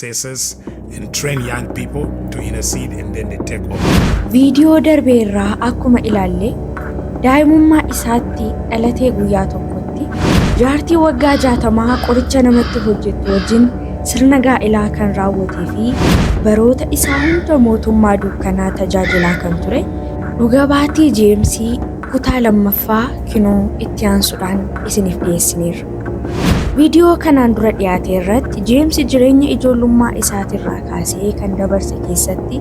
successes and train young people to intercede and then they take over. Viidiyoo darbe irraa akkuma ilaalle daa'imummaa isaatti dhalatee guyyaa tokkotti jaartii waggaa 60 qoricha namatti hojjettu wajjin sirna gaa'elaa kan raawwatee fi baroota isaa hunda mootummaa dukkanaa tajaajilaa kan ture dhuga baatii Jeemsii kutaa lammaffaa kinoo itti aansuudhaan isiniif dhiyeessineerra. Viidiyoo kanaan dura dhiyaate irratti Jeemsi jireenya ijoollummaa isaatirraa kaasee kan dabarse keessatti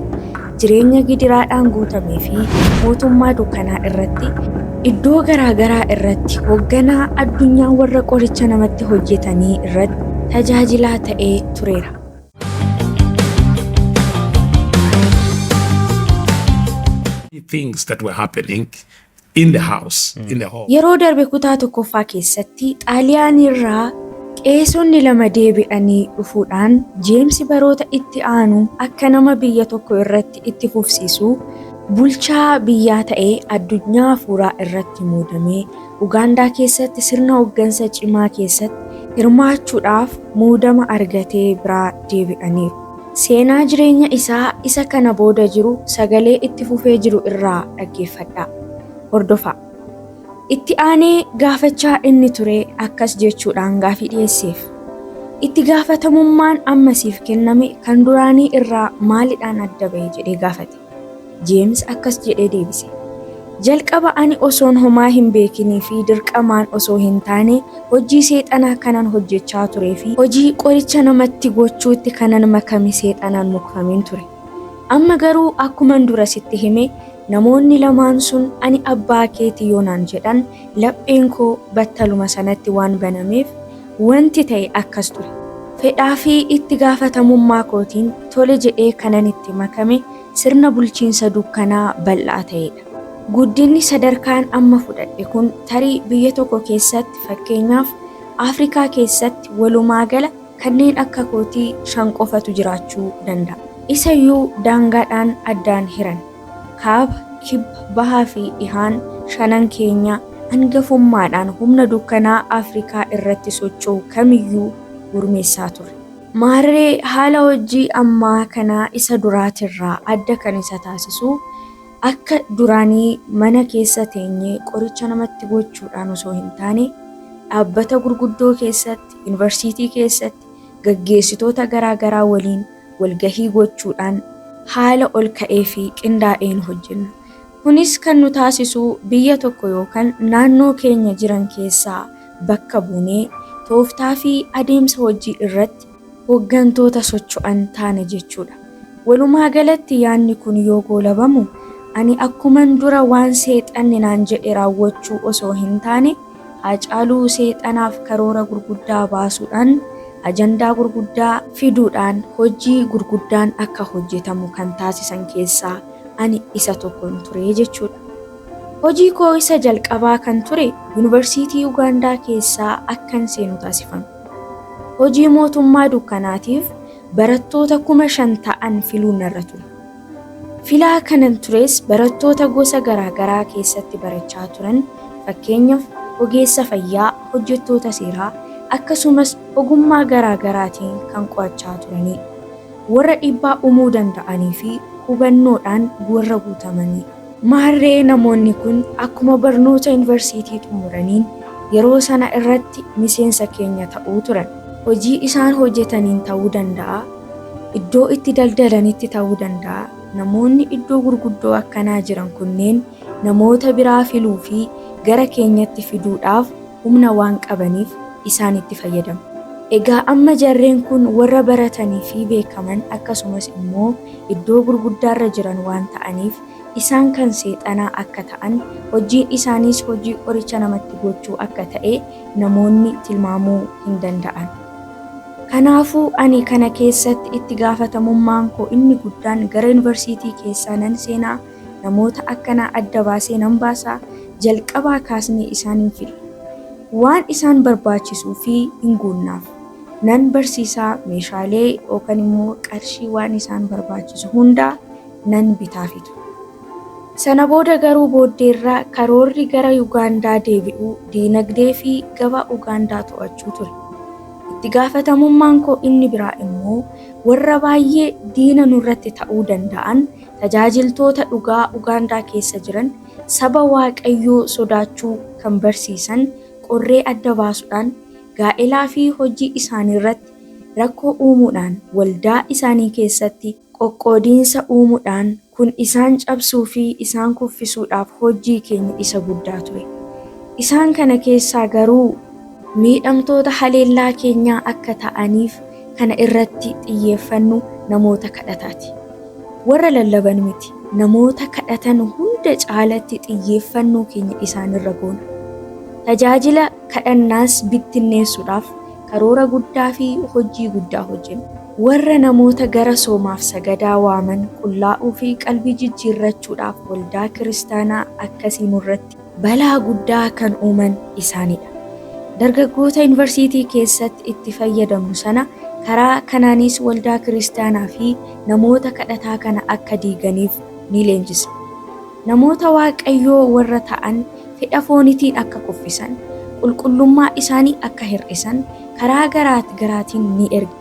jireenya gidiraadhaan guutamee fi mootummaa dukkanaa irratti iddoo garaagaraa irratti hoogganaa addunyaa warra qoricha namatti hojjetanii irratti tajaajilaa ta'ee tureera. Things that were happening in the house, in the home. Yeroo darbe kutaa tokkoffaa keessatti Xaaliyaan irraa qeesonni lama deebi'anii dhufuudhaan Jeemsi baroota itti aanu akka nama biyya tokko irratti itti fufsiisu bulchaa biyyaa ta'ee addunyaa hafuuraa irratti muudamee Ugaandaa keessatti sirna hooggansa cimaa keessatti hirmaachuudhaaf muudama argatee biraa deebi'aniiru. Seenaa jireenya isaa isa kana booda jiru sagalee itti fufee jiru irraa dhaggeeffadhaa. Hordofaa. Itti aanee gaafachaa inni ture akkas jechuudhaan gaafii dhiyeesseef. Itti gaafatamummaan ammasiif kenname kan duraanii irraa maalidhaan adda ba'e jedhee gaafate. Jeems akkas jedhee deebise. Jalqaba ani osoon homaa hin beekinii fi dirqamaan osoo hin taane hojii seexanaa kanan hojjechaa turee fi hojii qoricha namatti gochuutti kanan makame seexanaan mukfameen ture. Amma garuu akkuman dura sitti hime namoonni lamaan sun ani abbaa keetii yoonaan jedhan lapheen koo battaluma sanatti waan banameef wanti ta'e akkas ture. Fedhaa fi itti gaafatamummaa kootiin tole jedhee kanan itti makame sirna bulchiinsa dukkanaa bal'aa ta'edha. Guddinni sadarkaan amma fudhadhe kun tarii biyya tokko keessatti fakkeenyaaf Afrikaa keessatti walumaa gala kanneen akka kootii 5 qofatu jiraachuu danda'a. Isayyuu daangaadhaan addaan hiran. Kaaba, kibba, bahaa fi dhihaan 5 keenya hangafummaadhaan humna dukkanaa Afrikaa irratti socho'u kamiyyuu gurmeessaa ture. Maarree haala hojii ammaa kanaa isa duraatirraa adda kan isa taasisu akka duraanii mana keessa teenyee qoricha namatti gochuudhaan osoo hin taane dhaabbata gurguddoo keessatti, yuunivarsiitii keessatti gaggeessitoota garaagaraa waliin walgahii gochuudhaan haala ol ka'ee fi qindaa'een hojjenna. Kunis kan nu taasisu biyya tokko yookaan naannoo keenya jiran keessaa bakka buunee tooftaa fi adeemsa hojii irratti hooggantoota socho'an taane jechuudha. Walumaa galatti yaadni kun yoo goolabamu ani akkuman dura waan seexanni naan jedhe raawwachuu osoo hin taane Haacaaluu seexanaaf karoora gurguddaa baasuudhaan ajandaa gurguddaa fiduudhaan hojii gurguddaan akka hojjetamu kan taasisan keessaa ani isa tokkon ture jechuudha. Hojii koo isa jalqabaa kan ture yuunivarsiitii Ugaandaa keessaa akkan seenu taasifame. Hojii mootummaa dukkanaatiif barattoota 5,000 ta'an filuun irra ture. Filaa kanan tures barattoota gosa garaagaraa keessatti barachaa turan fakkeenyaaf ogeessa fayyaa, hojjettoota seeraa akkasumas ogummaa garaagaraatiin kan qo'achaa turanii warra dhiibbaa uumuu danda'anii fi hubannoodhaan warra guutamanii. Maarree namoonni kun akkuma barnoota yuunivarsiitii xumuraniin yeroo sana irratti miseensa keenya ta'uu turan. Hojii isaan hojjetaniin ta'uu danda'a, iddoo itti daldalanitti ta'uu danda'a. Namoonni iddoo gurguddoo akkanaa jiran kunneen namoota biraa filuu fi gara keenyatti fiduudhaaf humna waan qabaniif isaan itti fayyadamu. Egaa amma jarreen kun warra baratanii fi beekaman akkasumas immoo iddoo gurguddaarra jiran waan ta'aniif isaan kan seexanaa akka ta'an hojiin isaaniis hojii qoricha namatti gochuu akka ta'e namoonni tilmaamuu hin danda'an. Kanaafuu ani kana keessatti itti gaafatamummaan koo inni guddaan gara yuunivarsiitii keessaa nan seenaa namoota akkanaa adda baasee nan baasaa jalqabaa kaasnee isaaniin fida. Waan isaan barbaachisuu fi hin guunnaaf nan barsiisaa meeshaalee yookaan immoo qarshii waan isaan barbaachisu hundaa nan bitaa fidu. Sana booda garuu booddeerraa karoorri gara Ugaandaa deebi'uu diinagdee fi gabaa Ugaandaa to'achuu ture. Itti gaafatamummaan koo inni biraa immoo warra baay'ee diina nurratti ta'uu danda'an tajaajiltoota dhugaa Ugaandaa keessa jiran saba Waaqayyoo sodaachuu kan barsiisan qorree adda baasuudhaan gaa'elaa fi hojii isaanii irratti rakkoo uumuudhaan waldaa isaanii keessatti qoqqoodiinsa uumuudhaan kun isaan cabsuu fi isaan kuffisuudhaaf hojii keenya isa guddaa ture. Isaan kana keessaa garuu miidhamtoota haleellaa keenyaa akka ta'aniif kana irratti xiyyeeffannu namoota kadhataati. Warra lallaban miti, namoota kadhatan hunda caalatti xiyyeeffannoo keenya isaanirra goona. Tajaajila kadhannaas bittinneessuudhaaf karoora guddaa fi hojii guddaa hojjenna. Warra namoota gara soomaaf sagadaa waaman qullaa'uu fi qalbii jijjiirrachuudhaaf waldaa kiristaanaa akkasii nurratti balaa guddaa kan uuman isaanidha. Dargaggoota yuunivarsiitii keessatti itti fayyadamnu sana karaa kanaanis waldaa kiristaanaa fi namoota kadhataa kana akka diiganiif ni leenjisa. Namoota Waaqayyoo warra ta'an fedha foonitiin akka kuffisan, qulqullummaa isaanii akka hir'isan karaa garaatiin ni erga.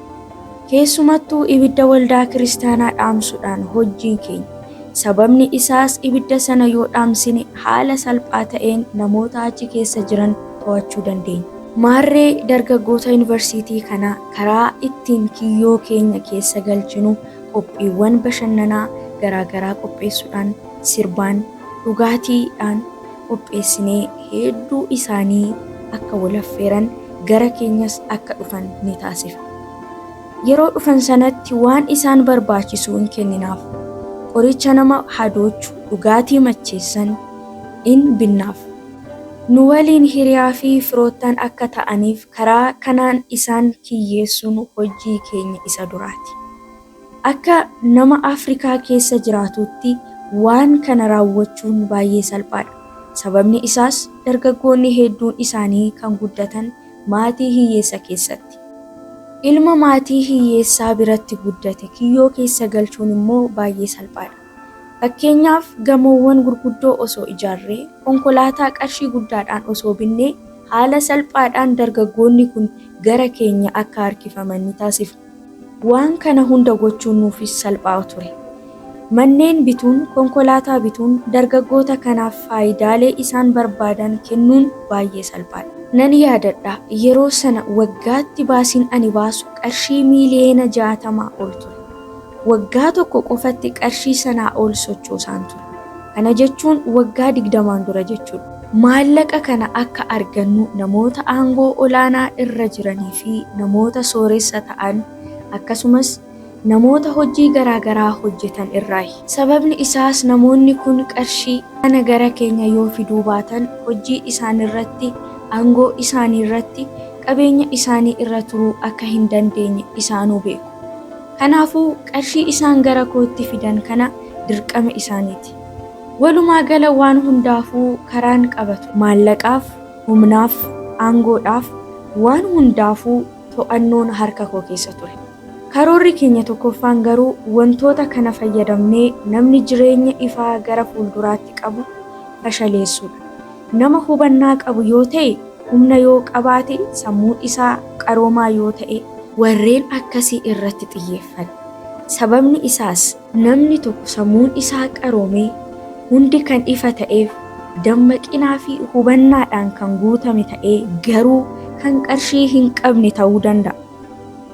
Keessumattuu ibidda waldaa kiristaanaa dhaamsuudhaan hojiin keenya. Sababni isaas ibidda sana yoo dhaamsine haala salphaa ta'een namoota achi keessa jiran to'achuu dandeenya. Maarree dargaggoota yuunivarsiitii kanaa karaa ittiin kiyyoo keenya keessa galchinu qophiiwwan bashannanaa garaagaraa qopheessuudhaan sirbaan dhugaatiidhaan qopheessinee hedduu isaanii akka wal affeeran gara keenyas akka dhufan ni taasifna. Yeroo dhufan sanatti waan isaan barbaachisu hin kenninaaf. Qoricha nama hadoochu dhugaatii macheessan in binnaaf. Nu waliin hiriyaa fi firoottan akka ta'aniif karaa kanaan isaan kiyyeessuun hojii keenya isa duraati. Akka nama Afrikaa keessa jiraatutti waan kana raawwachuun baay'ee salphaadha. Sababni isaas dargaggoonni hedduun isaanii kan guddatan maatii hiyyeessa keessatti. Ilma maatii hiyyeessaa biratti guddate kiyyoo keessa galchuun immoo baay'ee salphaadha. Fakkeenyaaf gamoowwan gurguddoo osoo ijaarree konkolaataa qarshii guddaadhaan osoo binnee haala salphaadhaan dargaggoonni kun gara keenya akka harkifaman ni taasifna. Waan kana hunda gochuun nuufis salphaa ture. Manneen bituun, konkolaataa bituun dargaggoota kanaaf faayidaalee isaan barbaadan kennuun baay'ee salphaadha. Nan yaadadha yeroo sana waggaatti baasiin ani baasu qarshii miiliyoona 60 ol ture. Waggaa tokko qofatti qarshii sanaa ol sochoosaan ture. Kana jechuun waggaa 20 dura jechuudha. Maallaqa kana akka argannu namoota aangoo olaanaa irra jiranii fi namoota sooressa ta'an akkasumas namoota hojii garaagaraa hojjetan irraayi. Sababni isaas namoonni kun qarshii kana gara keenya yoo fiduu baatan hojii isaanirratti, aangoo isaaniirratti, qabeenya isaanii irra turuu akka hin dandeenye isaanuu beeku. Kanaafuu qarshii isaan gara kootti fidan kana dirqama isaaniiti. Walumaa gala waan hundaafuu karaan qabatu maallaqaaf, humnaaf, aangoodhaaf waan hundaafuu to'annoon harka koo keessa ture. Karoorri keenya tokkoffaan garuu wantoota kana fayyadamnee namni jireenya ifaa gara fuulduraatti qabu fashaleessuudha. Nama hubannaa qabu yoo ta'e, humna yoo qabaate, sammuun isaa qaroomaa yoo ta'e, warreen akkasii irratti xiyyeeffata. Sababni isaas namni tokko sammuun isaa qaroomee hundi kan ifa ta'eef dammaqinaa fi hubannaadhaan kan guutame ta'ee garuu kan qarshii hin qabne ta'uu danda'a.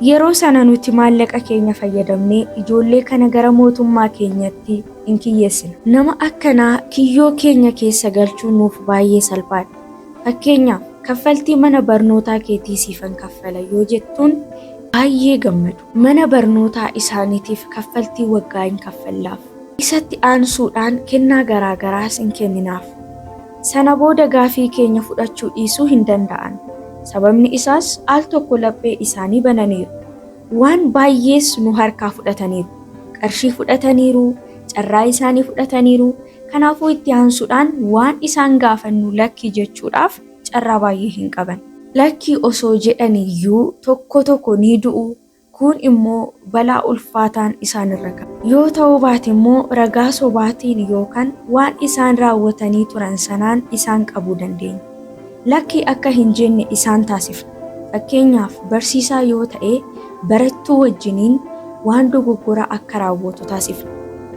Yeroo sana nuti maallaqa keenya fayyadamnee ijoollee kana gara mootummaa keenyatti hin kiyyeessina. Nama akkanaa kiyyoo keenya keessa galchuun nuuf baay'ee salphaadha. Fakkeenyaaf kaffaltii mana barnootaa keetii siifan kaffala yoo jettuun baay'ee gammadu. Mana barnootaa isaaniitiif kaffaltii waggaa hin kaffallaaf. Isatti aansuudhaan kennaa garaagaraas hin kenninaaf. Sana booda gaafii keenya fudhachuu dhiisuu hin danda'an. Sababni isaas al tokko laphee isaanii bananiiru. Waan baay'ees nu harkaa fudhataniiru. Qarshii fudhataniiru, carraa isaanii fudhataniiru. Kanaafuu itti aansuudhaan waan isaan gaafannu lakkii jechuudhaaf carraa baay'ee hin qaban. Lakkii osoo jedhaniyyuu tokko ni du'u. Kun immoo balaa ulfaataan isaanirra qaba. Yoo ta'uu baate immoo ragaa sobaatiin yookaan waan isaan raawwatanii turan sanaan isaan qabuu dandeenya. Lakkii akka hin jenne isaan taasifna. Fakkeenyaaf barsiisaa yoo ta'e barattuu wajjiniin waan dogoggora akka raawwatu taasifna.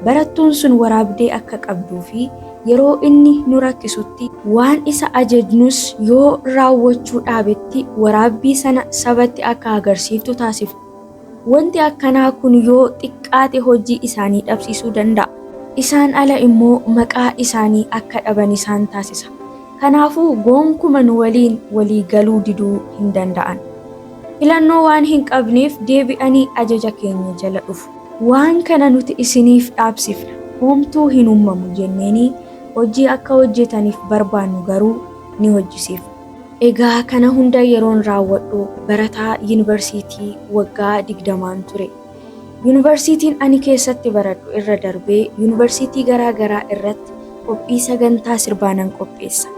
Barattuun sun waraabdee akka qabduu fi yeroo inni nu rakkisutti waan isa ajajnus yoo raawwachuu dhaabetti waraabbii sana sabatti akka agarsiiftu taasifna. Wanti akkanaa kun yoo xiqqaate hojii isaanii dhabsiisuu danda'a. Isaan ala immoo maqaa isaanii akka dhaban isaan taasisa. Kanaafuu gonkumaa nu waliin walii galuu diduu hin danda'an. Filannoo waan hin qabneef deebi'anii ajaja keenya jala dhufu. Waan kana nuti isiniif dhaabsifna. Homtuu hin uumamu jenneeni hojii akka hojjetaniif barbaannu garuu ni hojjisiifna. Egaa kana hunda yeroon raawwadhu barataa yuunivarsiitii waggaa 20 ture. Yuunivarsiitiin ani keessatti baradhu irra darbee yuunivarsiitii garaa garaa irratti qophii sagantaa sirbaa nan qopheessa.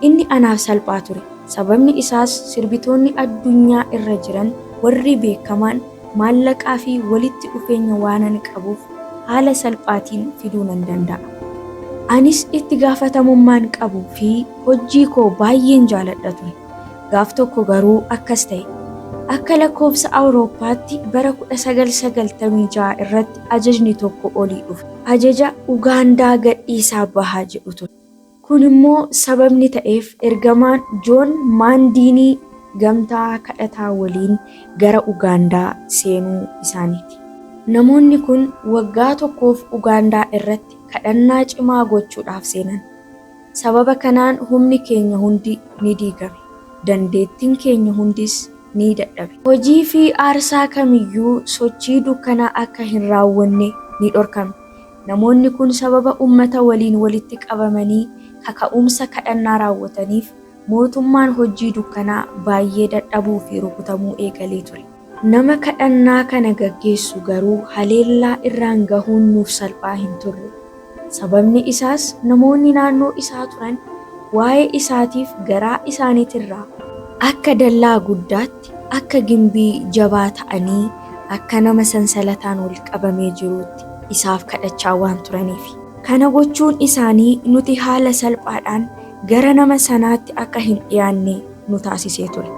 Inni anaaf salphaa ture. Sababni isaas sirbitoonni addunyaa irra jiran warri beekamaan maallaqaa fi walitti dhufeenya waanan qabuuf haala salphaatiin fiduu nan danda'a. Anis itti gaafatamummaan qabuu fi hojii koo baay'een jaaladha ture. Gaaf tokko garuu akkas ta'e. Akka lakkoofsa Awurooppaatti bara 1996 irratti ajajni tokko olii dhufe. Ajaja Ugaandaa gadhiisaa bahaa jedhu ture. Kun immoo sababni ta'eef ergamaan Joon Maandiinii gamtaa kadhataa waliin gara Ugaandaa seenuu isaaniiti. Namoonni kun waggaa tokkoof Ugaandaa irratti kadhannaa cimaa gochuudhaaf seenan. Sababa kanaan humni keenya hundi ni diigame. Dandeettiin keenya hundis ni dadhabe. Hojii fi aarsaa kamiyyuu sochii dukkanaa akka hin raawwanne ni dhorkame. Namoonni kun sababa ummata waliin walitti qabamanii kaka'umsa kadhannaa raawwataniif mootummaan hojii dukkanaa baay'ee dadhabuu fi rukutamuu eegalee ture. Nama kadhannaa kana gaggeessu garuu haleellaa irraan gahuun nuuf salphaa hin turre. Sababni isaas namoonni naannoo isaa turan waa'ee isaatiif garaa isaaniitirraa akka dallaa guddaatti akka gimbii jabaa ta'anii akka nama sansalataan wal qabamee jiruutti isaaf kadhachaa waan turaniif. Kana gochuun isaanii nuti haala salphaadhaan gara nama sanaatti akka hin dhiyaanne nu taasisee ture.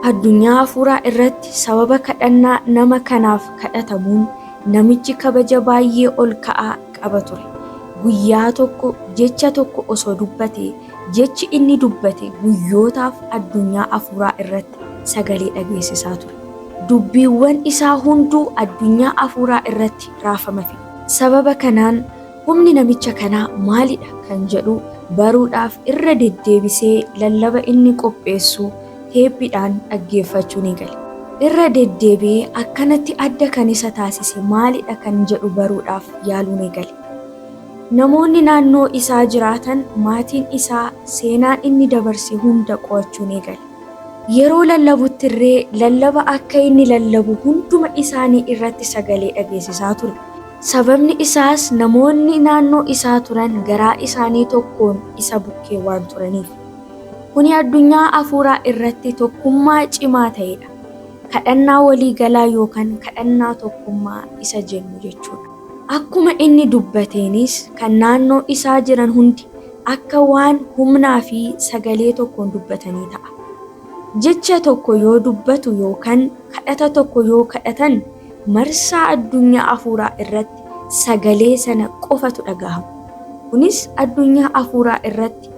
Addunyaa hafuuraa irratti sababa kadhannaa nama kanaaf kadhatamuun namichi kabaja baay'ee ol ka'aa qaba ture. Guyyaa tokko jecha tokko osoo dubbate jechi inni dubbate guyyootaaf addunyaa hafuuraa irratti sagalee dhageessisaa ture. Dubbiiwwan isaa hunduu addunyaa hafuuraa irratti raafama fi sababa kanaan humni namicha kanaa maalidha kan jedhu baruudhaaf irra deddeebisee lallaba inni qopheessu teeppiidhaan dhaggeeffachuu ni gale. Irra deddeebi'ee akkanatti adda kan isa taasise maalidha kan jedhu baruudhaaf yaaluu ni gale. Namoonni naannoo isaa jiraatan maatiin isaa seenaan inni dabarse hunda qo'achuu ni gale. Yeroo lallabuttirree lallaba akka inni lallabu hunduma isaanii irratti sagalee dhageessisaa ture. Sababni isaas namoonni naannoo isaa turan garaa isaanii tokkoon isa bukkee waan turaniif. Kuni addunyaa hafuuraa irratti tokkummaa cimaa ta'edha. Kadhannaa waliigalaa yookaan kadhannaa tokkummaa isa jennu jechuudha. Akkuma inni dubbateenis kan naannoo isaa jiran hundi akka waan humnaa fi sagalee tokkoon dubbatanii ta'a. Jecha tokko yoo dubbatu yookaan kadhata tokko yoo kadhatan marsaa addunyaa hafuuraa irratti sagalee sana qofatu dhagahama. Kunis addunyaa hafuuraa irratti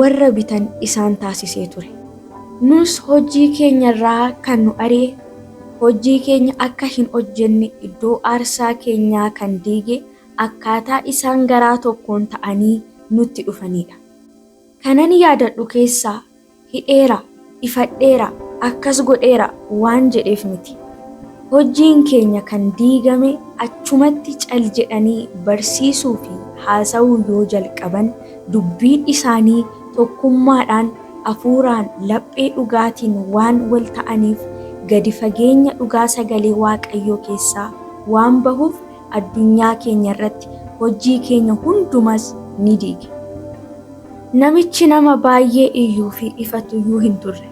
warra bitan isaan taasisee ture. Nus hojii keenyarraa kan nu aree hojii keenya akka hin hojjenne iddoo aarsaa keenyaa kan diige akkaataa isaan garaa tokkoon ta'anii nutti dhufanidha. Kanan yaadadhu keessaa hidheera, ifadheera, akkas godheera waan jedheef miti. Hojiin keenya kan diigame achumatti cal jedhanii barsiisuu fi haasa'uu yoo jalqaban dubbiin isaanii tokkummaadhaan hafuuraan laphee dhugaatiin waan wal ta'aniif gadi fageenya dhugaa sagalee Waaqayyoo keessaa waan bahuuf addunyaa keenya irratti hojii keenya hundumas ni diige. Namichi nama baay'ee iyyuu fi ifatuyyuu hin turre.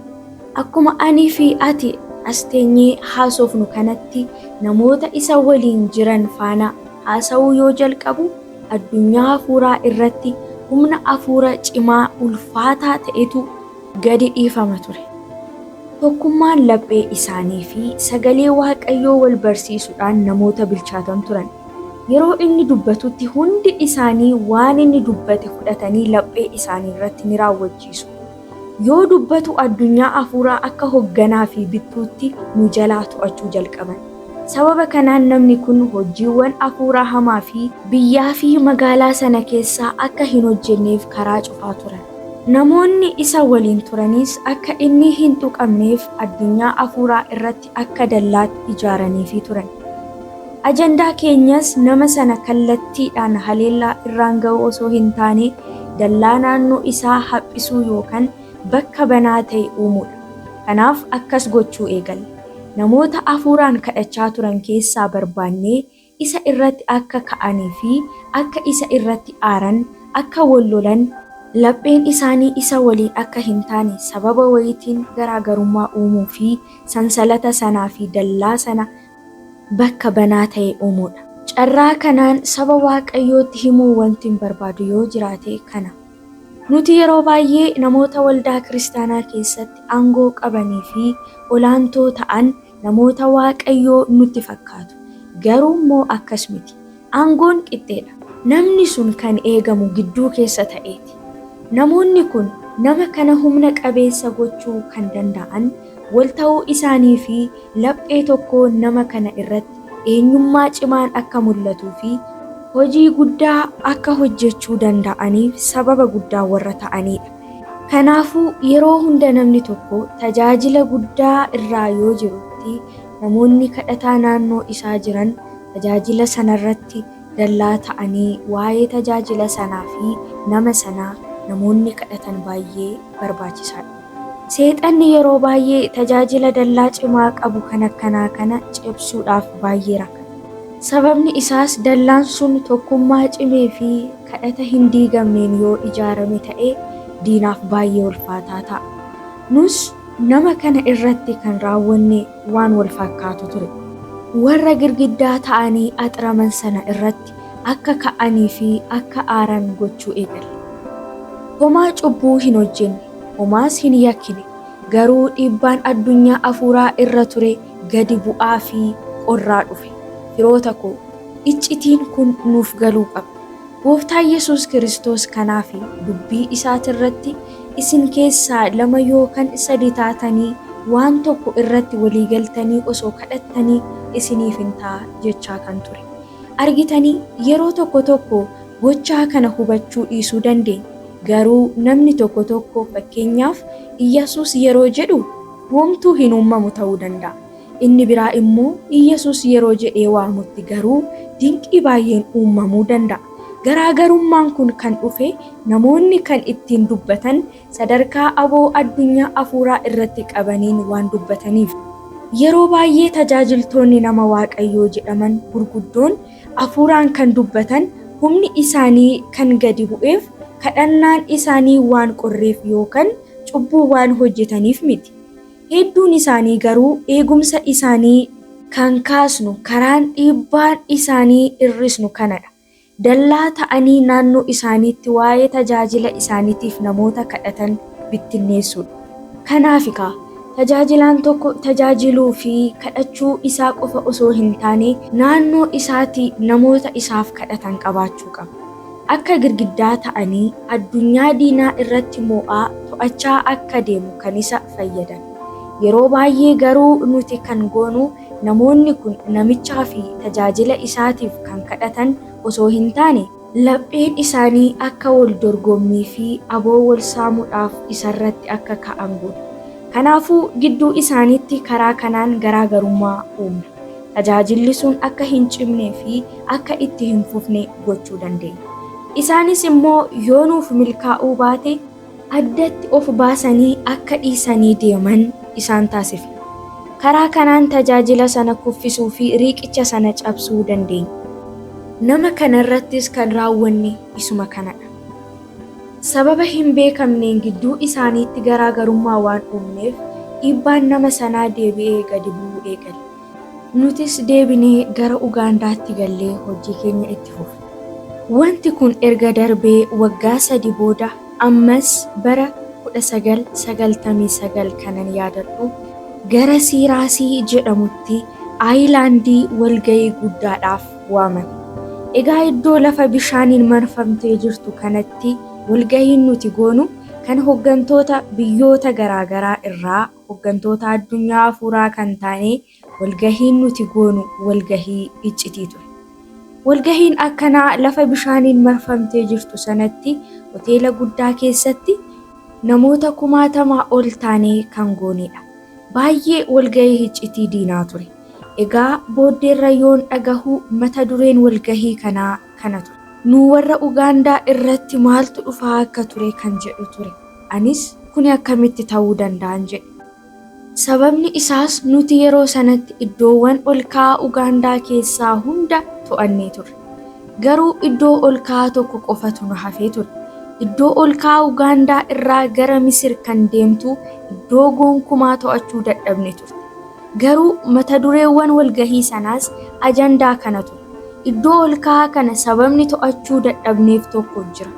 Akkuma ani fi ati as teenyee haasofnu kanatti namoota isa waliin jiran faana haasa'uu yoo jalqabu addunyaa hafuuraa irratti humna hafuura cimaa ulfaataa ta'etu gadi dhiifama ture. tokkummaan laphee isaanii fi sagalee Waaqayyoo wal barsiisuudhaan namoota bilchaatan turan. Yeroo inni dubbatutti hundi isaanii waan inni dubbate fudhatanii laphee isaanii irratti ni raawwachiisu. Yoo dubbatu addunyaa hafuuraa akka hoogganaa fi bittuutti nu jalaa to'achuu jalqaban. Sababa kanaan namni kun hojiiwwan hafuuraa hamaa fi biyyaa fi magaalaa sana keessaa akka hin hojjenneef karaa cufaa turan. Namoonni isa waliin turanis akka inni hin tuqamneef addunyaa hafuuraa irratti akka dallaatti ijaaraniifi turan. Ajandaa keenyas nama sana kallattiidhaan haleellaa irraan ga'u osoo hin taane dallaa naannoo isaa haphisuu yookaan bakka banaa ta'e uumuudha. Kanaaf akkas gochuu eegalle. Namoota hafuuraan kadhachaa turan keessaa barbaannee isa irratti akka ka'anii fi akka isa irratti aaran, akka wal lolan, lapheen isaanii isa waliin akka hin taane sababa wayitiin garaagarummaa uumuu fi sansalata sanaa fi dallaa sana bakka banaa ta'e uumuudha. Carraa kanaan saba Waaqayyootti himuu wanti hin barbaadu yoo jiraate kana. Nuti yeroo baay'ee namoota waldaa kiristaanaa keessatti aangoo qabanii fi olaantoo ta'an namoota Waaqayyoo nutti fakkaatu. Garuu immoo akkas miti. Aangoon qixxeedha. Namni sun kan eegamu gidduu keessa ta'eeti. Namoonni kun nama kana humna qabeessa gochuu kan danda'an wal ta'uu isaanii fi laphee tokko nama kana irratti eenyummaa cimaan akka mul'atuu fi hojii guddaa akka hojjechuu danda'aniif sababa guddaa warra ta'anidha. Kanaafuu yeroo hunda namni tokko tajaajila guddaa irraa yoo jirutti namoonni kadhataa naannoo isaa jiran tajaajila sanarratti dallaa ta'anii waa'ee tajaajila sanaa fi nama sanaa namoonni kadhatan baay'ee barbaachisaadha. Seexanni yeroo baay'ee tajaajila dallaa cimaa qabu kan akkanaa kana cabsuudhaaf baay'ee rakkata. Sababni isaas dallaan sun tokkummaa cimee fi kadhata hin diigamneen yoo ijaarame ta'e diinaaf baay'ee ulfaataa ta'a. Nus nama kana irratti kan raawwanne waan wal fakkaatu ture. Warra girgiddaa ta'anii axiraman sana irratti akka ka'anii fi akka aaran gochuu eegalle. Homaa cubbuu hin hojjenne, homaas hin yakkine. Garuu dhiibbaan addunyaa hafuuraa irra ture gadi bu'aa fi qorraa dhufe. Firoota koo, iccitiin kun nuuf galuu qaba. Gooftaa Yesuus Kiristoos kanaaf dubbii isaatirratti isin keessaa 2 yookaan 3 taatanii waan tokko irratti walii galtanii osoo kadhattanii isiniif hin ta'a jechaa kan ture. Argitanii yeroo tokko gochaa kana hubachuu dhiisuu dandeenya. Garuu namni tokko fakkeenyaaf Iyyesuus yeroo jedhu homtuu hin uumamu ta'uu danda'a. Inni biraa immoo Iyyesuus yeroo jedhee waamutti garuu dinqii baay'een uumamuu danda'a. Garaagarummaan kun kan dhufe namoonni kan ittiin dubbatan sadarkaa aboo addunyaa hafuuraa irratti qabaniin waan dubbataniif. Yeroo baay'ee tajaajiltoonni nama Waaqayyoo jedhaman gurguddoon hafuuraan kan dubbatan humni isaanii kan gadi bu'eef kadhannaan isaanii waan qorreef yookaan cubbuu waan hojjetaniif miti. Hedduun isaanii garuu eegumsa isaanii kan kaasnu karaan dhiibbaan isaanii irrisnu kanadha. Dallaa ta'anii naannoo isaaniitti waa'ee tajaajila isaaniitiif namoota kadhatan bittinneessuudha. Kanaaf tajaajilaan tokko tajaajiluu fi kadhachuu isaa qofa osoo hin taane naannoo isaatti namoota isaaf kadhatan qabaachuu qaba. Akka girgiddaa ta'anii addunyaa diinaa irratti mo'aa to'achaa akka deemu kan isa fayyadan. Yeroo baay'ee garuu nuti kan goonu namoonni kun namichaa fi tajaajila isaatiif kan kadhatan osoo hin taane lapheen isaanii akka wal dorgommii fi aboo wal saamuudhaaf isarratti akka ka'an godhu. Kanaafuu gidduu isaaniitti karaa kanaan garaagarummaa uumna. Tajaajilli sun akka hin cimnee fi akka itti hin fufne gochuu dandeenya. Isaanis immoo yoo nuuf milkaa'uu baate addatti of baasanii akka dhiisanii deeman isaan taasifna. Karaa kanaan tajaajila sana kuffisuu fi riiqicha sana cabsuu dandeenya. Nama kanarrattis kan raawwanne isuma kanadha. Sababa hin beekamneen gidduu isaaniitti garaagarummaa waan uumneef dhiibbaan nama sanaa deebi'ee gadi bu'uu eegale. Nutis deebinee gara Ugaandaatti gallee hojii keenya itti fufne. Wanti kun erga darbee waggaa 3 booda ammas bara 1999 kanan yaadadhu gara Siiraasii jedhamutti aayilaandii walgahii guddaadhaaf waamame. Egaa iddoo lafa bishaaniin marfamtee jirtu kanatti walgahiin nuti goonu kan hooggantoota biyyoota garaagaraa irraa hooggantoota addunyaa afuuraa kan taane walgahiin nuti goonu walgahii iccitii ture. Walgahiin akkanaa lafa bishaaniin marfamtee jirtu sanatti hoteela guddaa keessatti namoota 60,000 ol taanee kan goonedha. Baay'ee walgahii iccitii diinaa ture. Egaa booddeerra yoon dhagahu mata dureen walgahii kanaa kana ture. Nu warra Ugaandaa irratti maaltu dhufaa akka ture kan jedhu ture. Anis kuni akkamitti ta'uu danda'an jedhe. Sababni isaas nuti yeroo sanatti iddoowwan ol ka'aa Ugaandaa keessaa hunda to'annee ture. Garuu iddoo ol ka'aa tokko qofatu nu hafee ture. Iddoo ol ka'aa Ugaandaa irraa gara Misir kan deemtu iddoo gonkumaa to'achuu dadhabne turte. Garuu mata dureewwan walgahii sanaas ajandaa kana ture. Iddoo ol ka'aa kana sababni to'achuu dadhabneef tokko jira.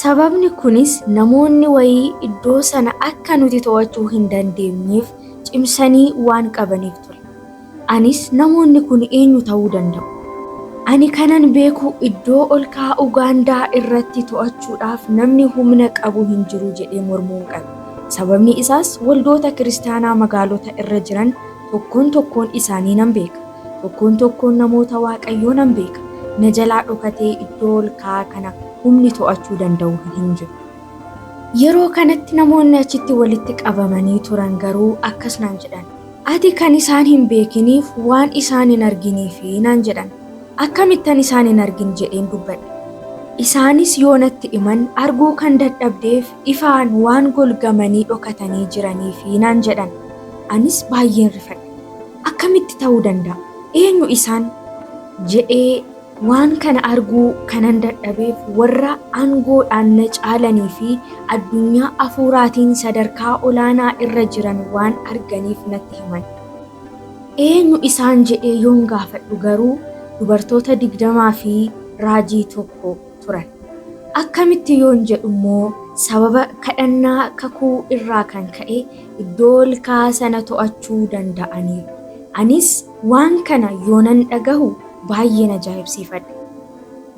Sababni kunis namoonni wayii iddoo sana akka nuti to'achuu hin dandeenyeef cimsanii waan qabaniif ture. Anis namoonni kun eenyu ta'uu danda'u? Ani kanan beeku iddoo ol ka'aa Ugaandaa irratti to'achuudhaaf namni humna qabu hin jiru jedhee mormuun qabe. Sababni isaas waldoota kiristaanaa magaalota irra jiran tokkoon isaanii nan beeka. Tokkoon namoota Waaqayyoo nan beeka. Na jalaa dhokatee iddoo ol ka'aa kana humni to'achuu danda'u hin jiru. Yeroo kanatti namoonni achitti walitti qabamanii turan garuu akkas naan jedhan. Ati kan isaan hin beekiniif waan isaan hin arginiifi naan jedhan. Akkamittan isaan hin argin jedheen dubbadhe. Isaanis yoo natti himan arguu kan dadhabdeef ifaan waan golgamanii dhokatanii jiraniifi naan jedhan. Anis baay'een rifadhe. Akkamitti ta'uu danda'a? Eenyu isaan jedhee waan kana arguu kanan dadhabeef warra aangoodhaan na caalanii fi addunyaa afuuraatiin sadarkaa olaanaa irra jiran waan arganiif natti himan. Eenyu isaan jedhee yoon gaafadhu garuu dubartoota 20 fi raajii tokko turan. Akkamitti yoon jedhu immoo sababa kadhannaa kakuu irraa kan ka'e iddoo ol ka'aa sana to'achuu danda'aniiru. Anis waan kana yoonan dhagahu baay'een ajaa'ibsiifadhe.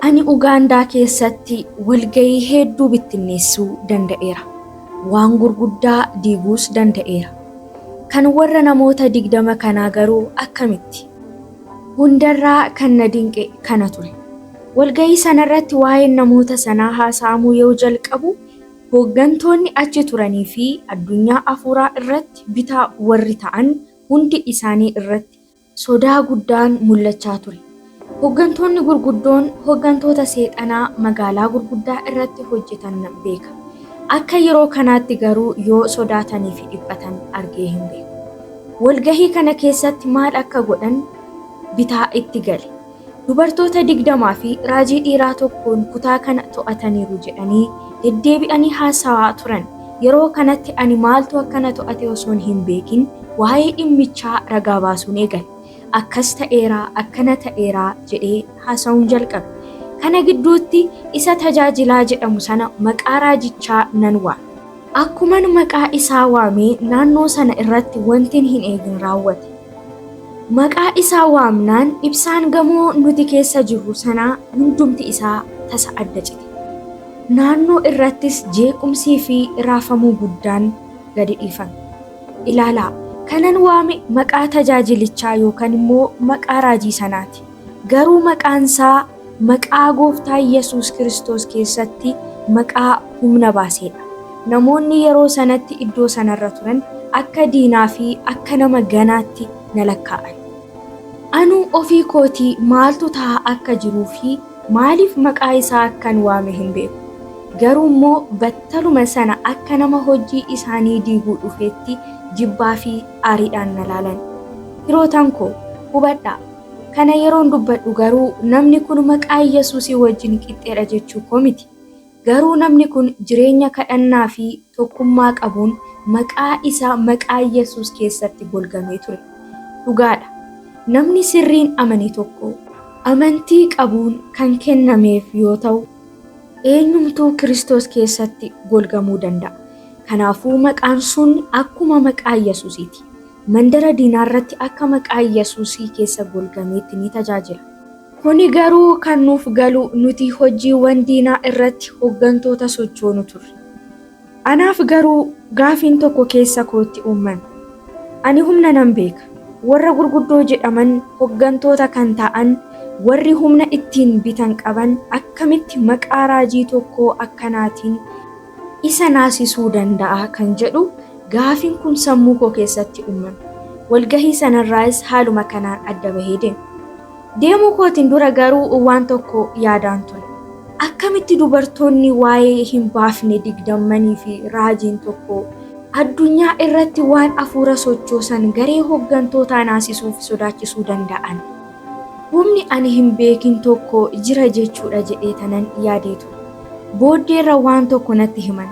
Ani Ugaandaa keessatti walgahii hedduu bittinneessuu danda'eera. Waan gurguddaa diiguus danda'eera. Kan warra namoota 20 kanaa garuu akkamitti? Hundarraa kan na dinqe kana ture. Walgahii sanarratti waa'een namoota sanaa haasa'amuu yoo jalqabu hooggantoonni achi turanii fi addunyaa afuuraa irratti bitaa warri ta'an hundi isaanii irratti sodaa guddaan mul'achaa ture. Hooggantoonni gurguddoon hooggantoota seexanaa magaalaa gurguddaa irratti hojjetan beeka. Akka yeroo kanaatti garuu yoo sodaatanii fi dhiphatan argee hin beeku. Walgahii kana keessatti maal akka godhan bitaa itti gale. Dubartoota 20 fi raajii dhiiraa tokkoon kutaa kana to'ataniiru jedhanii deddeebi'anii haasawaa turan. Yeroo kanatti ani maaltu akkana to'ate osoon hin beekin waa'ee dhimmichaa ragaa baasuun eegale. Akkas ta'eeraa akkana ta'eeraa jedhee haasa'uun jalqabe. Kana gidduutti isa tajaajilaa jedhamu sana maqaa raajichaa nan waame. Akkuman maqaa isaa waamee naannoo sana irratti wantin hin eegin raawwate. Maqaa isaa waamnaan ibsaan gamoo nuti keessa jirru sanaa hundumti isaa tasa adda cite. Naannoo irrattis jeequmsii fi raafamuu guddaan gadi dhiifame. Ilaalaa, kanan waame maqaa tajaajilichaa yookaan immoo maqaa raajii sanaati. Garuu maqaansaa maqaa Gooftaa Yesuus Kiristoos keessatti maqaa humna baaseedha. Namoonni yeroo sanatti iddoo sanarra turan akka diinaa fi akka nama ganaatti na lakkaa'an. Anuu ofii kootii maaltu ta'aa akka jiruu fi maaliif maqaa isaa akkan waame hin beeku. Garuu immoo battaluma sana akka nama hojii isaanii diiguu dhufeetti jibbaa fi aariidhaan na laalan. Firootan koo hubadhaa. Kana yeroon dubbadhu garuu namni kun maqaa Yesuusii wajjin qixxeedha jechuu koo miti. Garuu namni kun jireenya kadhannaa fi tokkummaa qabuun maqaa isaa maqaa Yesuus keessatti golgamee ture. Dhugaadha. Namni sirriin amane tokko amantii qabuun kan kennameef yoo ta'u eenyumtuu Kiristoos keessatti golgamuu danda'a. Kanaafuu maqaan sun akkuma maqaa Yesuusiiti. mandara diinaarratti akka maqaa Yesuusii keessa golgameetti ni tajaajila. Kuni garuu kan nuuf galu nuti hojiiwwan diinaa irratti hooggantoota sochoonu turre. Anaaf garuu gaafiin tokko keessa kootti uumame. Ani humna nan beeka. Warra gurguddoo jedhaman hooggantoota kan ta'an warri humna ittiin bitan qaban akkamitti maqaa raajii tokko akkanaatiin isa naasisuu danda'a kan jedhu gaafiin kun sammuu koo keessatti uumame. Walgahii sanarraas haaluma kanaan adda bahee deeme. Deemuu kootiin dura garuu waan tokko yaadaan ture. Akkamitti dubartoonni waa'ee hin baafne 20 fi raajiin tokko addunyaa irratti waan afuura sochoosan garee hooggantootaa naasisuuf sodaachisuu danda'an. Humni ani hin beekin tokko jira jechuudha jedhee tanan yaadeetu. Booddeerra waan tokko natti himan.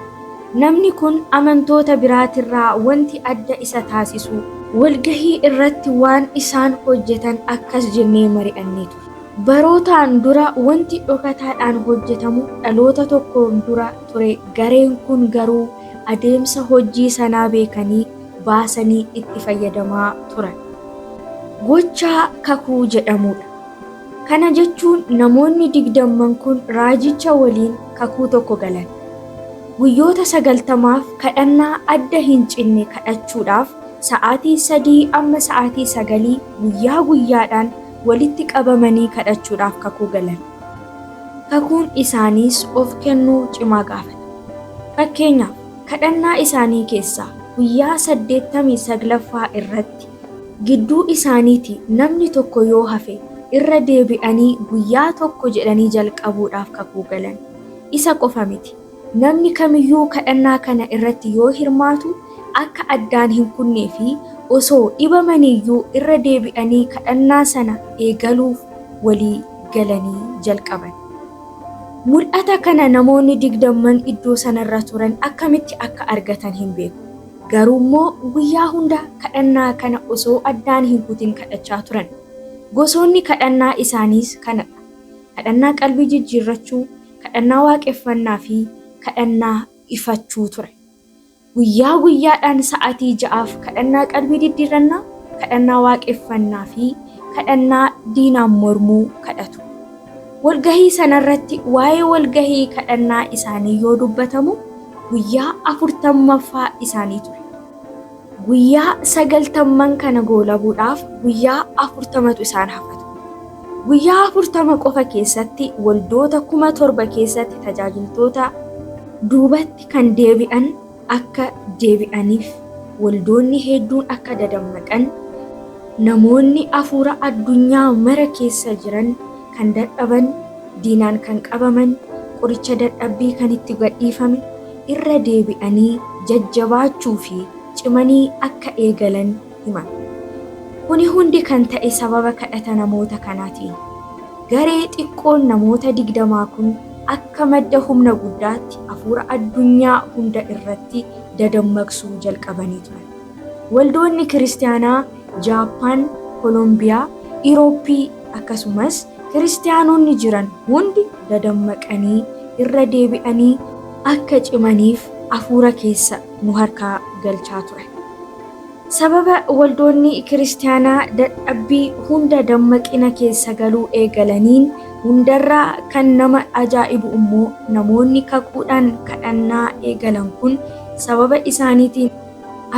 Namni kun amantoota biraatirraa wanti adda isa taasisu walgahii irratti waan isaan hojjetan akkas jennee mari'annee ture. Barootaan dura wanti dhokataadhaan hojjetamu dhaloota tokkoon dura ture. Gareen kun garuu adeemsa hojii sanaa beekanii baasanii itti fayyadamaa turan. Gochaa kakuu jedhamudha. Kana jechuun namoonni 20 kun raajicha waliin kakuu tokko galan. Guyyoota 90 kadhannaa adda hin cinne kadhachuudhaaf sa'aatii 3 amma sa'aatii 9 guyyaa guyyaadhaan walitti qabamanii kadhachuudhaaf kakuu galan. Kakuun isaaniis of kennuu cimaa gaafata. Fakkeenyaaf kadhannaa isaanii keessaa guyyaa 89ffaa irratti gidduu isaaniitii namni tokko yoo hafe irra deebi'anii guyyaa tokko jedhanii jalqabuudhaaf kakuu galan. Isa qofa miti. Namni kamiyyuu kadhannaa kana irratti yoo hirmaatu akka addaan hin kunnee fi osoo dhibamaniyyuu irra deebi'anii kadhannaa sana eegaluuf walii galanii jalqaban. Mul'ata kana namoonni 20 iddoo sanarra turan akkamitti akka argatan hin beeku. Garuu immoo guyyaa hunda kadhannaa kana osoo addaan hin kutin kadhachaa turan. Gosoonni kadhannaa isaaniis kanadha. Kadhannaa qalbii jijjiirrachuu, kadhannaa waaqeffannaa fi kadhannaa ifachuu ture. Guyyaa guyyaadhaan sa'aatii 6 kadhannaa qalbii diddiirrannaa, kadhannaa waaqeffannaa fi kadhannaa diinaan mormuu kadhatu. Walgahii sanarratti waa'ee walgahii kadhannaa isaanii yoo dubbatamu guyyaa 40ffaa isaanii ture. Guyyaa 90 kana goolabuudhaaf guyyaa 40tu isaan hafatu. Guyyaa 40 qofa keessatti waldoota 7,000 keessatti tajaajiltoota duubatti kan deebi'an akka deebi'aniif, waldoonni hedduun akka dadammaqan, namoonni afuura addunyaa mara keessa jiran kan dadhaban, diinaan kan qabaman, qoricha dadhabbii kan itti gadhiifame irra deebi'anii jajjabaachuu fi cimanii akka eegalan himan. Kuni hundi kan ta'e sababa kadhata namoota kanaatiin. Garee xiqqoon namoota 20 kun akka madda humna guddaatti afuura addunyaa hunda irratti dadammaqsuu jalqabanii turan. Waldoonni kiristaanaa Jaappaan, Koolombiyaa, Irooppii akkasumas kiristaanonni jiran hundi dadammaqanii irra deebi'anii akka cimaniif afuura keessa nu harkaa galchaa turan. Sababa waldoonni kiristaanaa dadhabbii hunda dammaqina keessa galuu eegalaniin hundarraa kan nama ajaa'ibu immoo namoonni kakuudhaan kadhannaa eegalan kun sababa isaaniitiin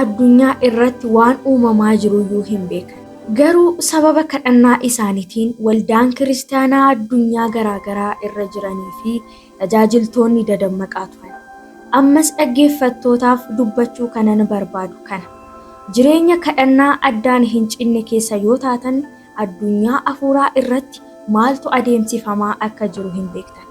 addunyaa irratti waan uumamaa jiruyyuu hin beekan. Garuu sababa kadhannaa isaaniitiin waldaan kiristaanaa addunyaa garaagaraa irra jiranii fi tajaajiltoonni dadammaqaa turan. Ammas dhaggeeffattootaaf dubbachuu kanan barbaadu kana. Jireenya kadhannaa addaan hin cinne keessa yoo taatan addunyaa afuuraa irratti maaltu adeemsifamaa akka jiru hin beektan.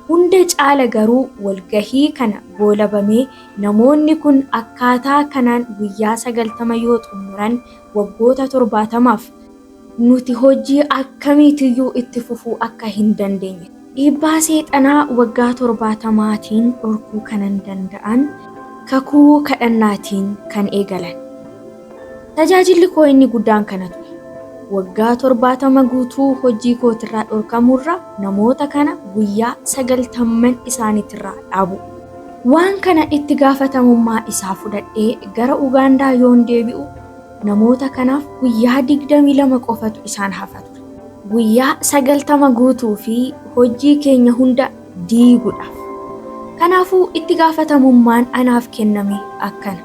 Hunda caala garuu walgahii kana goolabamee namoonni kun akkaataa kanaan guyyaa 90 yoo xumuran waggoota 70f nuti hojii akkamiitiyyuu itti fufuu akka hin dandeenye. Dhiibbaa seexanaa waggaa 70tiin dhorkuu kanan danda'an kakuu kadhannaatiin kan eegalan. Tajaajilli koo inni guddaan kana ture. Waggaa 70 guutuu hojii kootirraa dhorkamurra namoota kana guyyaa 90 isaaniitirraa dhaabu. Waan kana itti gaafatamummaa isaa fudhadhee gara Ugaandaa yoon deebi'u namoota kanaaf guyyaa 22 qofatu isaan hafa ture. Guyyaa 90 guutuu fi hojii keenya hunda diiguudhaaf. Kanaafuu itti gaafatamummaan anaaf kenname akkana.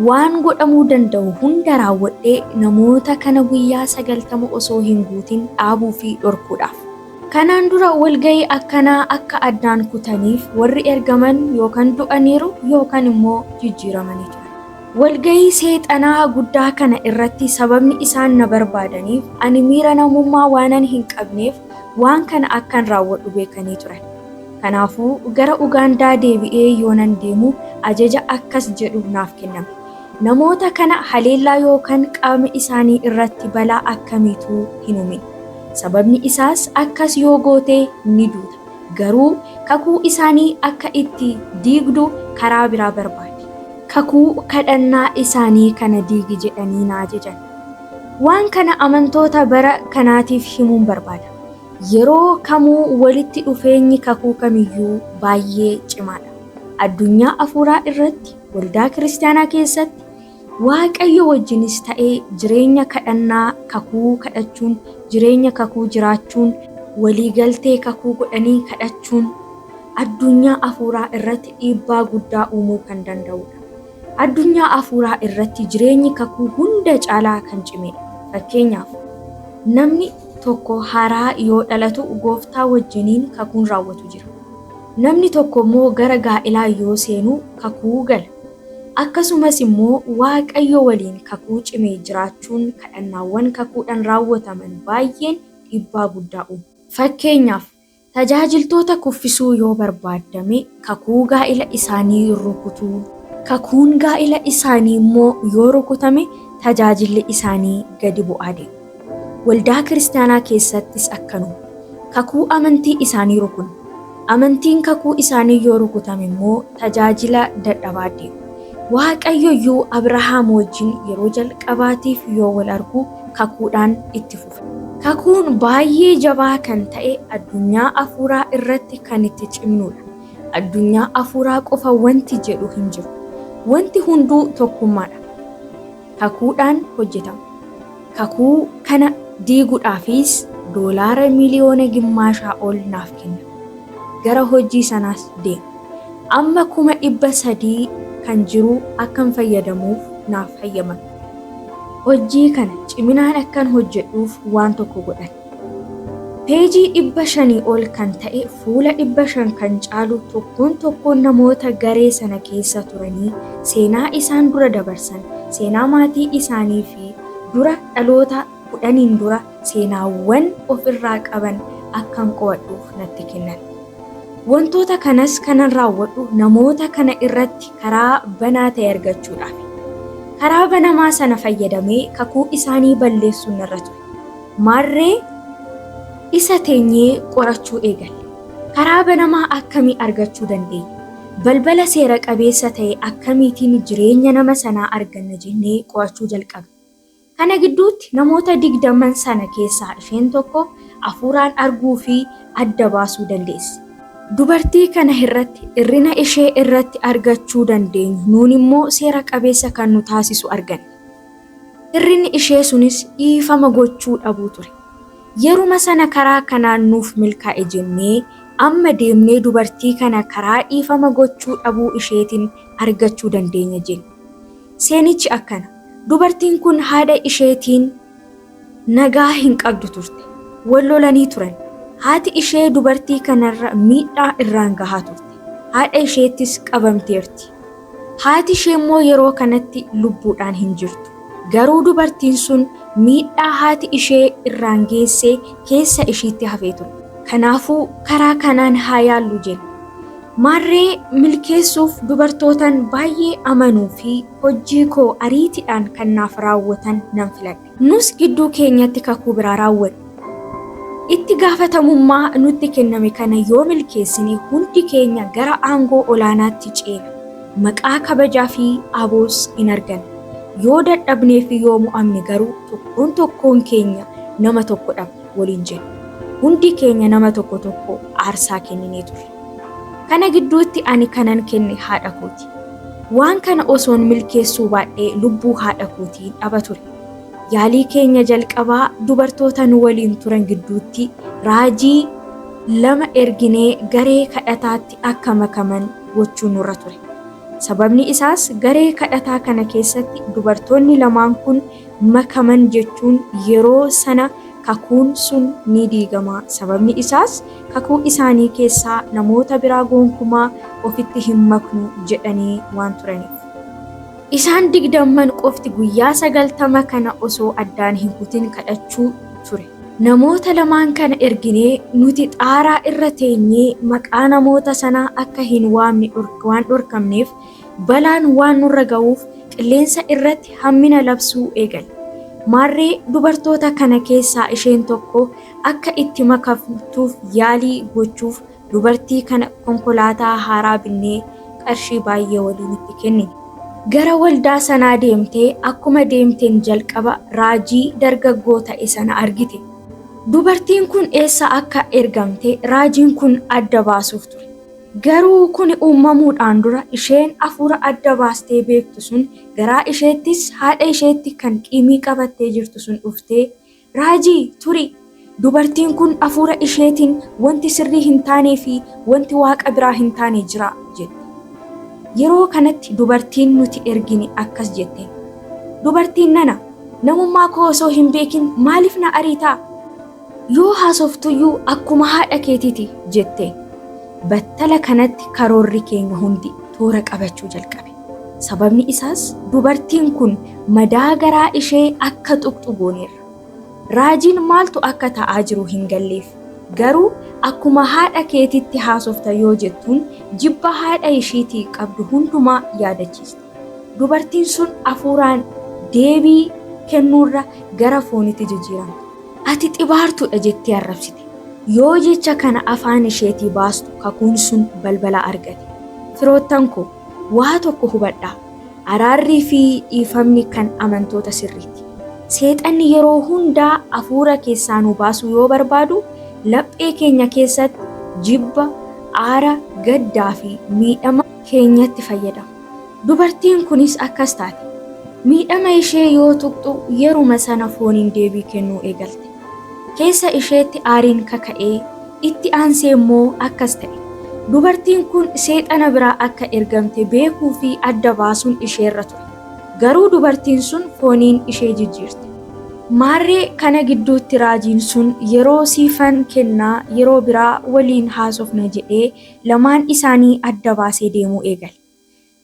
Waan godhamuu danda'u hunda raawwadhee namoota kana guyyaa 90 osoo hin guutin dhaabuu fi dhorkuudhaaf. Kanaan dura walgahii akkanaa akka addaan kutaniif warri ergaman yookaan du'aniiru yookaan immoo jijjiiramanii turan. Walgahii seexanaa guddaa kana irratti sababni isaan na barbaadaniif ani miira namummaa waanan hin qabneef waan kana akkan raawwadhu beekanii turan. Kanaafuu gara Ugaandaa deebi'ee yoonan deemu ajaja akkas jedhu naaf kenname. Namoota kana haleellaa yookaan qaama isaanii irratti balaa akkamiituu hin uumin. Sababni isaas akkas yoo gootee ni duuta. Garuu kakuu isaanii akka itti diigdu karaa biraa barbaade. Kakuu kadhannaa isaanii kana diigi jedhanii na ajajan. Waan kana amantoota bara kanaatiif himuun barbaada. Yeroo kamuu walitti dhufeenyi kakuu kamiyyuu baay'ee cimaadha. Addunyaa afuuraa irratti waldaa kiristaanaa keessatti Waaqayyo wajjinis ta'ee jireenya kadhannaa kakuu kadhachuun, jireenya kakuu jiraachuun, waliigaltee kakuu godhanii kadhachuun addunyaa afuuraa irratti dhiibbaa guddaa uumuu kan danda'udha. Addunyaa afuuraa irratti jireenyi kakuu hunda caalaa kan cimedha. Fakkeenyaaf namni tokko haaraa yoo dhalatu gooftaa wajjiniin kakuun raawwatu jira. Namni tokko immoo gara gaa'ilaa yoo seenu kakuu gala. Akkasumas immoo Waaqayyo waliin kakuu cimee jiraachuun kadhannaawwan kakuudhaan raawwataman baay'een dhiibbaa guddaa uumu. Fakkeenyaaf tajaajiltoota kuffisuu yoo barbaadame kakuu gaa'ila isaanii rukutuu. Kakuun gaa'ila isaanii immoo yoo rukutame tajaajilli isaanii gadi bu'aa deema. Waldaa kiristaanaa keessattis akkanuma. Kakuu amantii isaanii rukunu. Amantiin kakuu isaanii yoo rukutame immoo tajaajila dadhabaa deema. Waaqayyo iyyuu Abrahaam wajjin yeroo jalqabaatiif yoo wal argu kakuudhaan itti fufe. Kakuun baay'ee jabaa kan ta'e addunyaa afuuraa irratti kan itti cimnudha. Addunyaa afuuraa qofa wanti jedhu hin jiru. Wanti hunduu tokkummaadha. Kakuudhaan hojjetama. Kakuu kana diiguudhaafis doolaara miliyoona gimmaashaa ol naaf kenna. Gara hojii sanaas deema. Amma 300,000 kan jiru akkan fayyadamuuf naaf hayyaman. Hojii kana ciminaan akkan hojjedhuuf waan tokko godhan. Peejii 500 ol kan ta'e fuula 500 kan caalu tokkoon namoota garee sana keessa turanii seenaa isaan dura dabarsan, seenaa maatii isaanii fi dura dhaloota 10 dura seenaawwan ofirraa qaban akkan qo'adhuuf natti kennan. Wantoota kanas kanan raawwadhu namoota kana irratti karaa banaa ta'e argachuudhaaf. Karaa banamaa sana fayyadamee kakuu isaanii balleessuun narra ture. Maarree isa teenyee qorachuu eegalle. Karaa banamaa akkamii argachuu dandeenya? Balbala seera qabeessa ta'e akkamiitiin jireenya nama sanaa arganna jennee qo'achuu jalqabne. Kana gidduutti namoota 20 sana keessaa isheen tokko afuuraan arguu fi adda baasuu dandeesse. Dubartii kana irratti irrina ishee irratti argachuu dandeenyu nuun immoo seera qabeessa kan nu taasisu arganne. Irrinni ishee sunis dhiifama gochuu dhabuu ture. Yeruma sana karaa kanaan nuuf milkaa'e jennee amma deemnee dubartii kana karaa dhiifama gochuu dhabuu isheetiin argachuu dandeenya jenna. Seenichi akkana. Dubartiin kun haadha isheetiin nagaa hin qabdu turte. Wal lolanii turan. Haati ishee dubartii kanarra miidhaa irraan gahaa turte. Haadha isheettis qabamteerti. Haati ishee immoo yeroo kanatti lubbuudhaan hin jirtu. Garuu dubartiin sun miidhaa haati ishee irraan geessee keessa ishiitti hafee ture. Kanaafuu karaa kanaan haa yaallu jenna. Maarree milkeessuuf dubartootaan baay'ee amanuu fi hojii koo ariitiidhaan kan naaf raawwatan nan filadhe. Nus gidduu keenyatti kakuu biraa raawwanne. Itti gaafatamummaa nutti kenname kana yoo milkeessine hundi keenya gara aangoo olaanaatti ceena. Maqaa kabajaa fi aboos in arganna. Yoo dadhabnee fi yoo mo'amne garuu tokkoon keenya nama tokko dhabna waliin jenna. Hundi keenya nama tokko aarsaa kenninee ture. Kana gidduutti ani kanan kenne haadha kooti. Waan kana osoon milkeessuu baadhee lubbuu haadha kootii dhaba ture. Yaalii keenya jalqabaa dubartoota nu waliin turan gidduutti raajii 2 erginee garee kadhataatti akka makaman gochuun nurra ture. Sababni isaas garee kadhataa kana keessatti dubartoonni lamaan kun makaman jechuun yeroo sana kakuun sun ni diigama. Sababni isaas kakuu isaanii keessaa namoota biraa gonkumaa ofitti hin maknu jedhanii waan turaniif. Isaan 20 qofti guyyaa 90 kana osoo addaan hin kutin kadhachuu ture. Namoota lamaan kana erginee nuti xaaraa irra teenyee maqaa namoota sanaa akka hin waamne waan dhorkamneef balaan waan nurra ga'uuf qilleensa irratti hammina labsuu eegalle. Maarree dubartoota kana keessaa isheen tokko akka itti makamtuuf yaalii gochuuf dubartii kana konkolaataa haaraa binnee qarshii baay'ee waliin itti kennine. Gara waldaa sanaa deemtee akkuma deemteen jalqaba raajii dargaggoo ta'e sana argite. Dubartiin kun eessa akka ergamte raajiin kun adda baasuuf ture. Garuu kun uumamuudhaan dura isheen hafuura adda baastee beektu sun garaa isheettis haadha isheetti kan qiimii qabattee jirtu sun dhuftee raajii turi. Dubartiin kun hafuura isheetiin wanti sirrii hin taanee fi wanti waaqa biraa hin taane jira jette. Yeroo kanatti dubartiin nuti ergine akkas jette. Dubartiin nana namummaa koo osoo hin beekin maaliif na ariitaa? Yoo haasoftuyyuu akkuma haadha keetiiti jette. Battala kanatti karoorri keenya hundi toora qabachuu jalqabe. Sababni isaas dubartiin kun madaa garaa ishee akka tuqxu gooneerra. Raajiin maaltu akka ta'aa jiru hin galleef. Garuu akkuma haadha keetitti haasofta yoo jettuun jibba haadha isheetii qabdu hundumaa yaadachiiste. Dubartiin sun hafuuraan deebii kennuurra gara foonitti jijjiiramte. Ati xibaartuudha jettee arrabsite. Yoo jecha kana afaan isheetii baastu kakuun sun balbala argate. Firoottan koo waa tokko hubadhaa. Araarrii fi dhiifamni kan amantoota sirriiti. Seexanni yeroo hundaa hafuura keessaa nu baasuu yoo barbaadu laphee keenya keessatti jibba, aara, gaddaa fi miidhama keenyatti fayyadama. Dubartiin kunis akkas taate. Miidhama ishee yoo tuqxu yeruma sana fooniin deebii kennuu eegalte. Keessa isheetti aariin kaka'ee itti aansee immoo akkas ta'e. Dubartiin kun seexana biraa akka ergamte beekuu fi adda baasuun isheerra ture. Garuu dubartiin sun fooniin ishee jijjiirte. Maarree kana gidduutti raajiin sun yeroo siifan kennaa yeroo biraa waliin haasofna jedhee lamaan isaanii adda baasee deemuu eegale.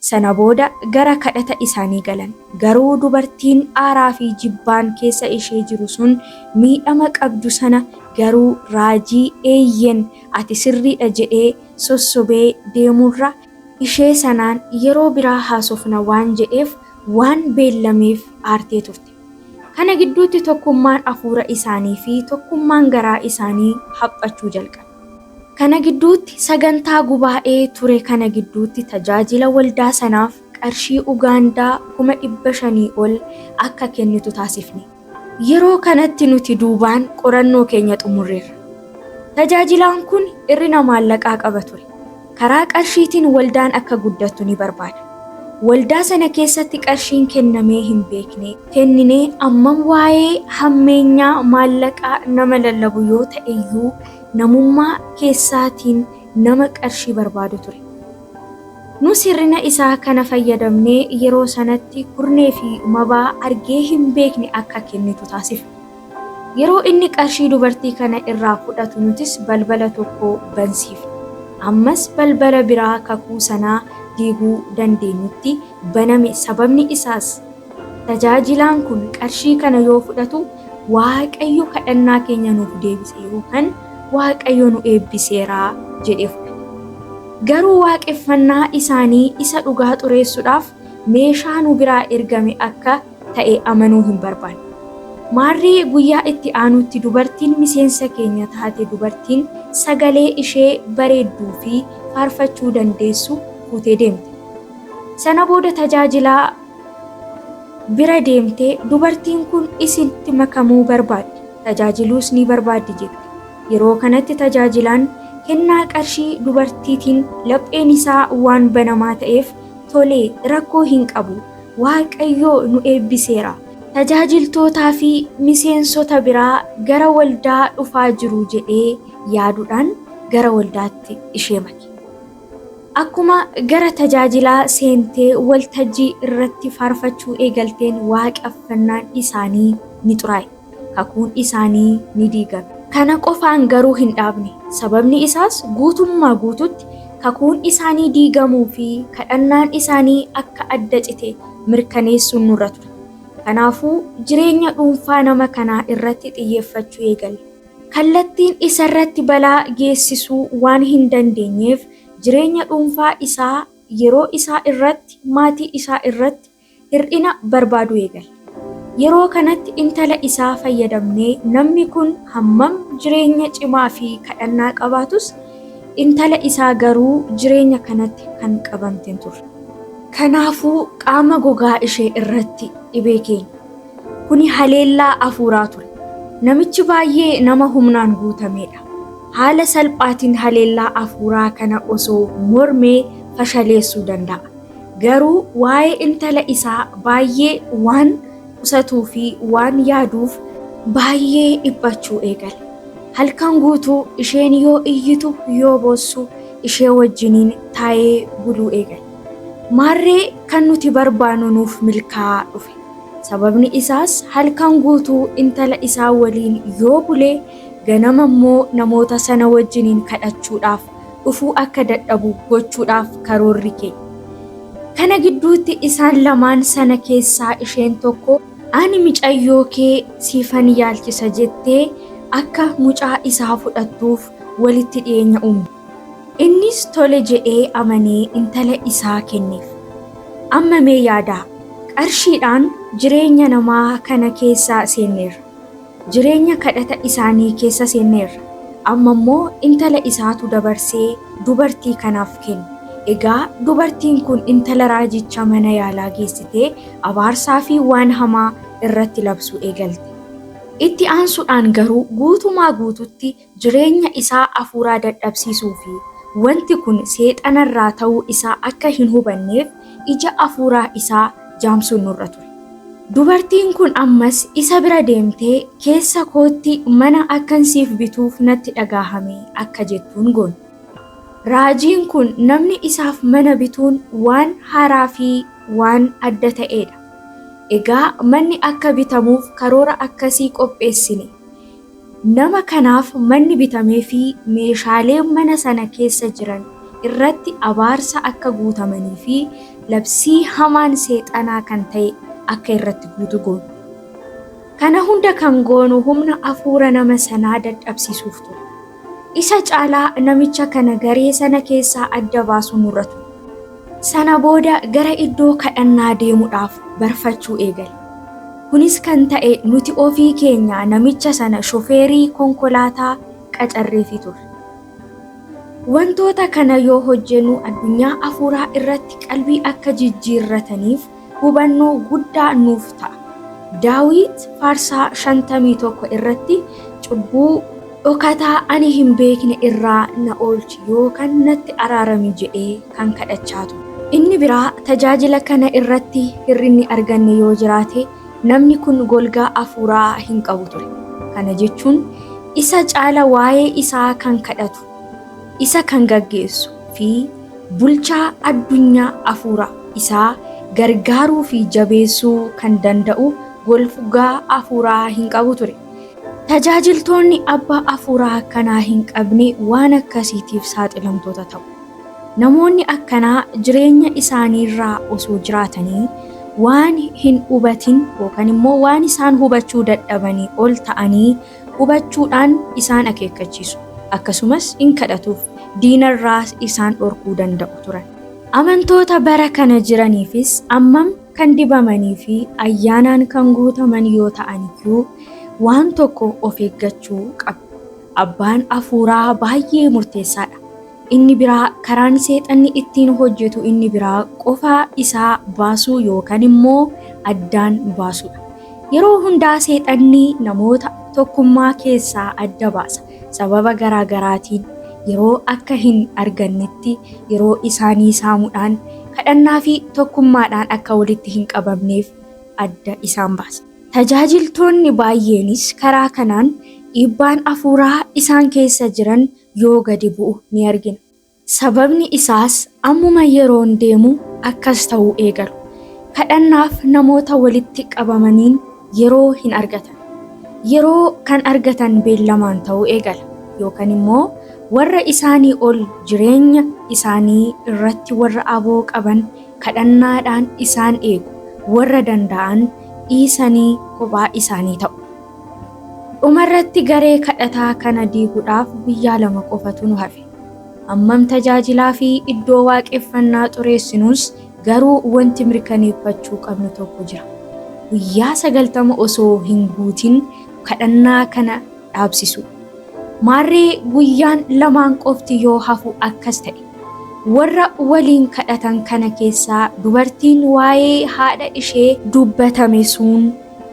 Sana booda gara kadhata isaanii galan. Garuu dubartiin aaraa fi jibbaan keessa ishee jiru sun miidhama qabdu sana garuu raajii eeyyen ati sirriidha jedhee sossobee deemurra ishee sanaan yeroo biraa haasofna waan jedheef waan beellameef aartee turte. Kana gidduutti tokkummaan hafuura isaanii fi tokkummaan garaa isaanii haphachuu jalqabe. Kana gidduutti sagantaa gubaa'ee ture kana gidduutti tajaajila waldaa sanaaf qarshii Ugaandaa 500 ol akka kennitu taasifne. Yeroo kanatti nuti duubaan qorannoo keenya xumurreerra. Tajaajilaan kun hir'ina maallaqaa qaba ture. Karaa qarshiitiin waldaan akka guddattu ni barbaada. Waldaa sana keessatti qarshiin kennamee hin beekne kenninee ammam waa'ee hammeenyaa maallaqaa nama lallabu yoo ta'e iyyuu namummaa keessaatiin nama qarshii barbaadu ture. Nus hir'ina isaa kana fayyadamnee yeroo sanatti kurnee fi mabaa argee hin beekne akka kennitu taasifne. Yeroo inni qarshii dubartii kana irraa fudhatu nutis balbala tokko bansiifne. Ammas balbala biraa kakuu sanaa diiguu dandeenyutti baname. Sababni isaas tajaajilaan kun qarshii kana yoo fudhatu Waaqayyo kadhannaa keenya nuuf deebise yookaan Waaqayyo nu eebbiseeraa jedhee fudhate. Garuu waaqeffannaa isaanii isa dhugaa xureessuudhaaf meeshaa nu biraa ergame akka ta'e amanuu hin barbaanne. Maarree guyyaa itti aanutti dubartiin miseensa keenya taate dubartiin sagalee ishee bareedduu fi faarfachuu dandeessu fuutee deemte. Sana booda tajaajilaa bira deemtee dubartiin kun isinitti makamuu barbaaddi, tajaajiluus ni barbaaddi jette. Yeroo kanatti tajaajilaan kennaa qarshii dubartiitiin lapheen isaa waan banamaa ta'eef tolee rakkoo hin qabu waaqayyoo nu eebbiseera. Tajaajiltootaa fi miseensota biraa gara waldaa dhufaa jiru jedhee yaaduudhaan gara waldaatti ishee make. Akkuma gara tajaajilaa seentee waltajjii irratti faarfachuu eegalteen waaqeffannaan isaanii ni xuraa'e. Kakuun isaanii ni diigame. Kana qofaan garuu hin dhaabne. Sababni isaas guutummaa guututti kakuun isaanii diigamuu fi kadhannaan isaanii akka adda cite mirkaneessuun nurra ture. Kanaafuu jireenya dhuunfaa nama kanaa irratti xiyyeeffachuu eegale. Kallattiin isarratti balaa geessisuu waan hin dandeenyeef jireenya dhuunfaa isaa yeroo isaa irratti maatii isaa irratti hir'ina barbaaduu eegale. Yeroo kanatti intala isaa fayyadamnee namni kun hammam jireenya cimaa fi kadhannaa qabaatus intala isaa garuu jireenya kanatti kan qabamte turte. Kanaafuu qaama gogaa ishee irratti dhibee keenya. Kuni haleellaa hafuuraa ture. Namichi baay'ee nama humnaan guutamedha. Haala salphaatiin haleellaa hafuuraa kana osoo mormee fashaleessuu danda'a. Garuu waa'ee intala isaa baay'ee waan qusatuu fi waan yaaduuf baay'ee dhiphachuu eegale. Halkan guutuu isheen yoo iyyitu yoo boossu ishee wajjiniin taa'ee buluu eegale. Maarree kan nuti barbaannu nuuf milkaa'aa dhufe. Sababni isaas halkan guutuu intala isaa waliin yoo bulee ganama immoo namoota sana wajjiniin kadhachuudhaaf dhufuu akka dadhabu gochuudhaaf karoorri keenya. Kana gidduutti isaan lamaan sana keessaa isheen tokko ani micayyoo kee siifan yaalchisa jettee akka mucaa isaa fudhattuuf walitti dhiyeenya uumte. Innis tole jedhee amanee intala isaa kenneef. Amma mee yaadaa qarshiidhaan jireenya namaa kana keessaa seenneerra. Jireenya kadhata isaanii keessa seenneerra. Amma immoo intala isaatu dabarsee dubartii kanaaf kenne. Egaa dubartiin kun intala raajicha mana yaalaa geessitee abaarsaa fi waan hamaa irratti labsuu eegalte. Itti aansuudhaan garuu guutumaa guututti jireenya isaa hafuuraa dadhabsiisuu fi wanti kun seexanarraa ta'uu isaa akka hin hubanneef ija hafuuraa isaa jaamsuun nurra ture. Dubartiin kun ammas isa bira deemtee keessa kootti mana akkan siif bituuf natti dhagahame akka jettuun goone. Raajiin kun namni isaaf mana bituun waan haaraa fi waan adda ta'edha. Egaa manni akka bitamuuf karoora akkasii qopheessine. Nama kanaaf manni bitamee fi meeshaalee mana sana keessa jiran irratti abaarsa akka guutamanii fi labsii hamaan seexanaa kan ta'e akka irratti guutu goonu. Kana hunda kan goonu humna hafuura nama sanaa dadhabsiisuuf ture. Isa caalaa namicha kana garee sana keessaa adda baasuu nurra ture. Sana booda gara iddoo kadhannaa deemuudhaaf barfachuu eegale. Kunis kan ta'e nuti ofii keenya namicha sana shofeerii konkolaataa qacarreefi ture. Wantoota kana yoo hojjennu addunyaa hafuuraa irratti qalbii akka jijjiirrataniif hubannoo guddaa nuuf ta'a. Daawit faarsaa 51 irratti cubbuu dhokataa ani hin beekne irraa na oolchi yookaan natti araarami jedhee kan kadhachaa ture. Inni biraa tajaajila kana irratti hirrinni arganne yoo jiraate namni kun golgaa hafuuraa hin qabu ture. Kana jechuun isa caala waa'ee isaa kan kadhatu, isa kan gaggeessu fi bulchaa addunyaa hafuuraa isaa gargaaruu fi jabeessuu kan danda'u golgaa hafuuraa hin qabu ture. Tajaajiltoonni abbaa hafuuraa akkanaa hin qabne waan akkasiitiif saaxilamtoota ta'u. Namoonni akkanaa jireenya isaaniirraa osoo jiraatanii waan hin hubatin yookaan immoo waan isaan hubachuu dadhabanii ol ta'anii hubachuudhaan isaan akeekkachiisu. Akkasumas in kadhatuuf diinarraas isaan dhorkuu danda'u turan. Amantoota bara kana jiraniifis ammam kan dibamanii fi ayyaanaan kan guutaman yoo ta'aniyyuu waan tokko of eeggachuu qabu. Abbaan hafuuraa baay'ee murteessaadha. Inni biraa karaan seexanni ittiin hojjetu inni biraa qofaa isaa baasuu yookaan immoo addaan baasuudha. Yeroo hundaa seexanni namoota tokkummaa keessaa adda baasa. Sababa garaagaraatiin yeroo akka hin argannetti yeroo isaanii saamuudhaan kadhannaa fi tokkummaadhaan akka walitti hin qabamneef adda isaan baasa. Tajaajiltoonni baay'eenis karaa kanaan dhiibbaan hafuuraa isaan keessa jiran yoo gadi bu'u ni argina. Sababni isaas ammuma yeroon deemu akkas ta'uu eegalu. Kadhannaaf namoota walitti qabamaniin yeroo hin argatan. Yeroo kan argatan beellamaan ta'uu eegala. Yookaan immoo warra isaanii ol jireenya isaanii irratti warra aboo qaban kadhannaadhaan isaan eegu warra danda'an dhiisanii kophaa isaanii ta'u. Dhumarratti garee kadhataa kana diiguudhaaf guyyaa 2 qofatu nu hafe. Ammam tajaajilaa fi iddoo waaqeffannaa xureessinuus garuu wanti mirkaneeffachuu qabnu tokko jira. Guyyaa 90 osoo hin guutin kadhannaa kana dhaabsisu. Maarree guyyaan 2 qofti yoo hafu akkas ta'e. Warra waliin kadhatan kana keessaa dubartiin waa'ee haadha ishee dubbatame sun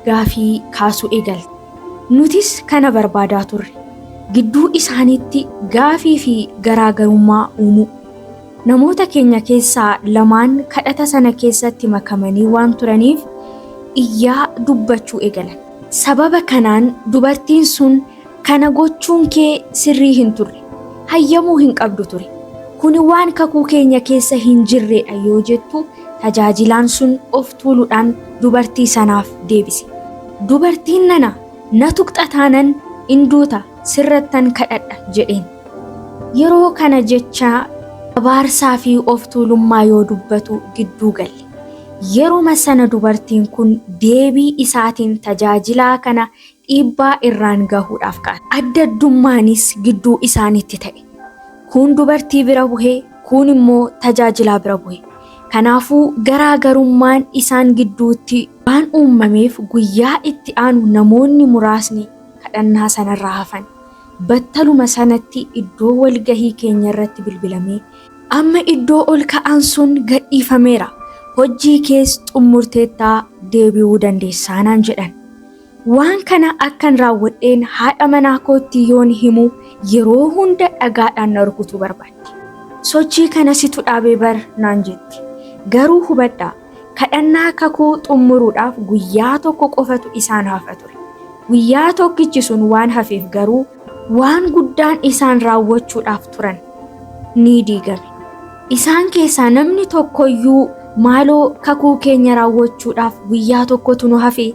gaafii kaasuu eegalte. Nutis kana barbaadaa turre. Gidduu isaaniitti gaafii fi garaagarummaa uumuu. Namoota keenya keessaa 2 kadhata sana keessatti makamanii waan turaniif iyyaa dubbachuu eegalan. Sababa kanaan dubartiin sun kana gochuun kee sirrii hin turre. Hayyamuu hin qabdu ture. Kuni waan kakuu keenya keessa hin jirredha yoo jettu tajaajilaan sun of tuuluudhaan dubartii sanaaf deebise. Dubartiin nana na tuqxataanan induuta sirrattan kadhadha jedheen. Yeroo kana jecha abaarsaa fi of tuulummaa yoo dubbatu gidduu galle. Yeruma sana dubartiin kun deebii isaatiin tajaajilaa kana dhiibbaa irraan gahuudhaaf kaa'e. Adda addummaanis gidduu isaaniitti ta'e. Kun dubartii bira bu'ee, kun immoo tajaajilaa bira bu'e. Kanaafuu garaagarummaan isaan gidduutti waan uumameef guyyaa itti aanu namoonni muraasni kadhannaa sanarraa hafan. Battaluma sanatti iddoo walgahii keenya irratti bilbilamee amma iddoo ol ka'an sun gadhiifameera. Hojii kees xummurteettaa deebi'uu dandeessaa naan jedhan. Waan kana akkan raawwadheen haadha manaa kootti yoon himu yeroo hunda dhagaadhaan na rukutuu barbaaddi. Sochii kana situ dhaabee bar naan jetti. Garuu hubadhaa kadhannaa kakuu xumuruudhaaf guyyaa tokko qofatu isaan hafa ture. Guyyaa tokkichi sun waan hafeef garuu waan guddaan isaan raawwachuudhaaf turan ni diigame. Isaan keessaa namni tokkoyyuu maaloo kakuu keenya raawwachuudhaaf guyyaa tokkotu nu hafe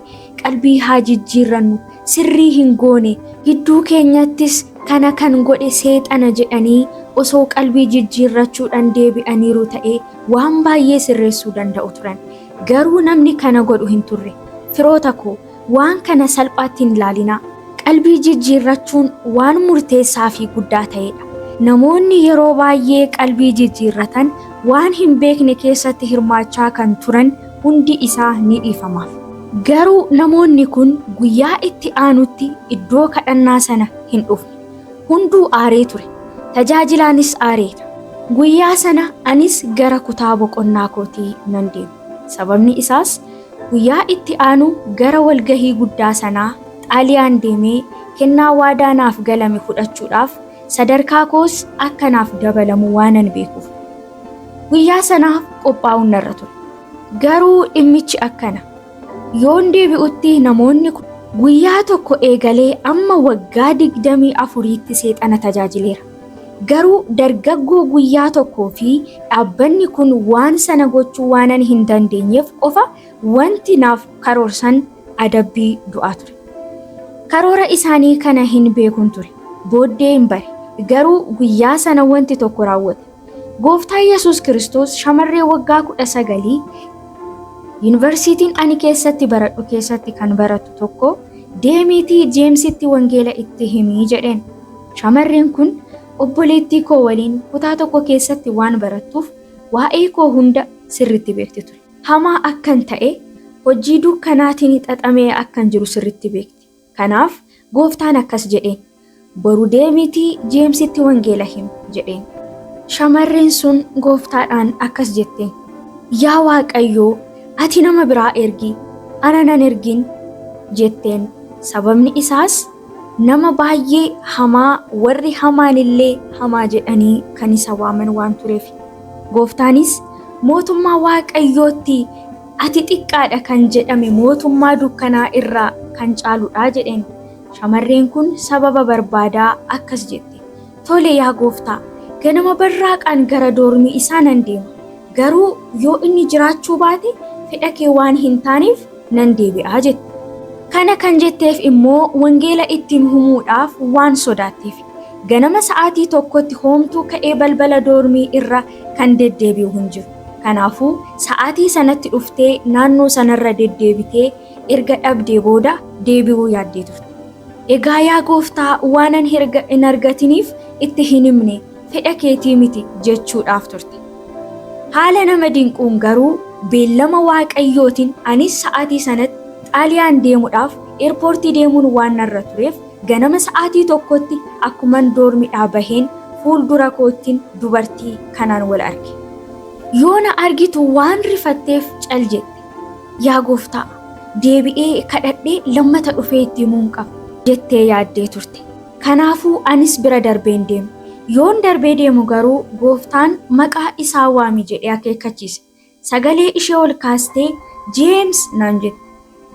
qalbii haa jijjiirrannu sirrii hin goone gidduu keenyattis kana kan godhe seexana jedhanii osoo qalbii jijjiirrachuudhaan deebi'aniiru ta'ee waan baay'ee sirreessuu danda'u turan. Garuu namni kana godhu hin turre. Firoota koo waan kana salphaatti hin ilaalinaa. Qalbii jijjiirrachuun waan murteessaa fi guddaa ta'edha. Namoonni yeroo baay'ee qalbii jijjiirratan waan hin beekne keessatti hirmaachaa kan turan hundi isaa ni dhiifamaaf. Garuu namoonni kun guyyaa itti aanutti iddoo kadhannaa sana hin dhufne. Hunduu aaree ture. Tajaajilaanis aareera. Guyyaa sana anis gara kutaa boqonnaa kootii nan deeme. Sababni isaas guyyaa itti aanu gara walgahii guddaa sanaa Xaaliyaan deemee kennaa waadaa naaf galame fudhachuudhaaf sadarkaa koos akkanaaf dabalamu waanan beekuuf. Guyyaa sanaaf qophaa'uun narra ture. Garuu dhimmichi akkana. Yoon deebi'utti namoonni kun guyyaa tokko eegalee amma waggaa 24tti seexana tajaajileera. Garuu dargaggoo guyyaa tokkoo fi dhaabbanni kun waan sana gochuu waanan hin dandeenyeef qofa wanti naaf karoorsan adabbii du'aa ture. Karoora isaanii kana hin beekun ture. Booddee hin bare. Garuu guyyaa sana wanti tokko raawwate. Gooftaa Yesuus Kiristoos shamarree waggaa 19 yuunivarsiitiin ani keessatti baradhu keessatti kan baratu tokko deemiitii Jeemsitti wangeela itti himii jedheen. Shamarreen kun obboleettii koo waliin kutaa tokko keessatti waan barattuuf waa'ee koo hunda sirriitti beekti ture. Hamaa akkan ta'e hojii dukkanaatiin xaxamee akkan jiru sirriitti beekti. Kanaaf gooftaan akkas jedheen. Boru deemiitii Jeemsitti wangeela himi jedheen. Shamarreen sun gooftaadhaan akkas jetteen. Yaa Waaqayyoo, ati nama biraa ergi, ana nan ergin jetteen. Sababni isaas nama baay'ee hamaa warri hamaanillee hamaa jedhanii kan isa waaman waan tureef. Gooftaanis mootummaa waaqayyootti ati xiqqaadha kan jedhame mootummaa dukkanaa irraa kan caaludha jedheen. Shamarreen kun sababa barbaadaa akkas jette. Tole yaa gooftaa, ganama barraaqaan gara doormii isaa nan deema. Garuu yoo inni jiraachuu baate fedha kee waan hin taaneef nan deebi'aa jette. Kana kan jetteef immoo wangeela ittiin humuudhaaf waan sodaatteef. Ganama sa'aatii tokkotti hoomtuu ka'ee balbala doormii irra kan deddeebi'u hin jiru. Kanaafuu sa'aatii sanatti dhuftee naannoo sanarra deddeebitee erga dhabdee booda deebi'uu yaaddee turte. Egaa yaa gooftaa, waanan hin argatiniif itti hin himne fedha keetii miti jechuudhaaf turte. Haala nama dinquun garuu beellama waaqayyootiin anis sa'aatii sanatti Xaaliyaan deemuudhaaf eerpoortii deemuun waan narra tureef ganama sa'aatii tokkotti akkuman doormidhaa baheen fuuldura koottiin dubartii kanaan wal arge. Yoo na argitu waan rifatteef cal jette. Yaa gooftaa, deebi'ee kadhadhee lammata dhufee itti himuun qaba jettee yaaddee turte. Kanaafuu anis bira darbeen deemu. Yoon darbee deemu garuu gooftaan maqaa isaa waami jedhee akeekkachiise. Sagalee ishee ol kaastee Jeems naan jette.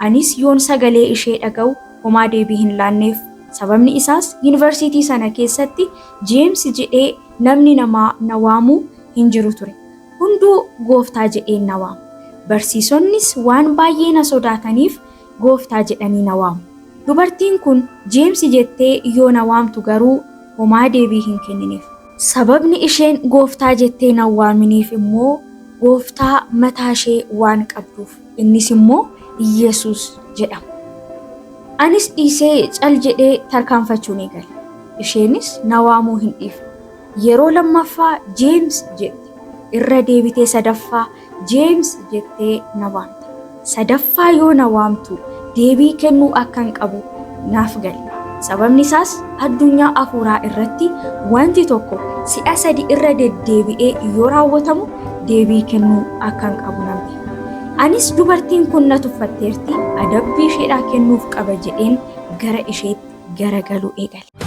Anis yoon sagalee ishee dhaga'u homaa deebii hin laanneef. Sababni isaas yuunivarsiitii sana keessatti Jeems jedhee namni namaa na waamuu hin jiru ture. Hunduu gooftaa jedhee na waamu. Barsiisonnis waan baay'ee na sodaataniif gooftaa jedhanii na waamu. Dubartiin kun Jeems jettee yoo na waamtu garuu homaa deebii hin kennineef. Sababni isheen gooftaa jettee na waaminiif immoo gooftaa mataa ishee waan qabduuf. Innis immoo Yesus jedhama. Anis dhiisee cal jedhee tarkaanfachuu ni gale. Isheenis na waamuu hin dhiifne. Yeroo lammaffaa Jeems jette. Irra deebitee sadaffaa Jeems jettee na waamte. Sadaffaa yoo na waamtu deebii kennuu akkan qabu naaf gale. Sababni isaas addunyaa afuuraa irratti wanti tokko si'a 3 irra deddeebi'ee yoo raawwatamu deebii kennuu akkan qabu nan beeka. Anis dubartiin kun na tuffatteerti, adabbii isheedhaa kennuuf qaba jedheen gara isheetti garagaluu eegale.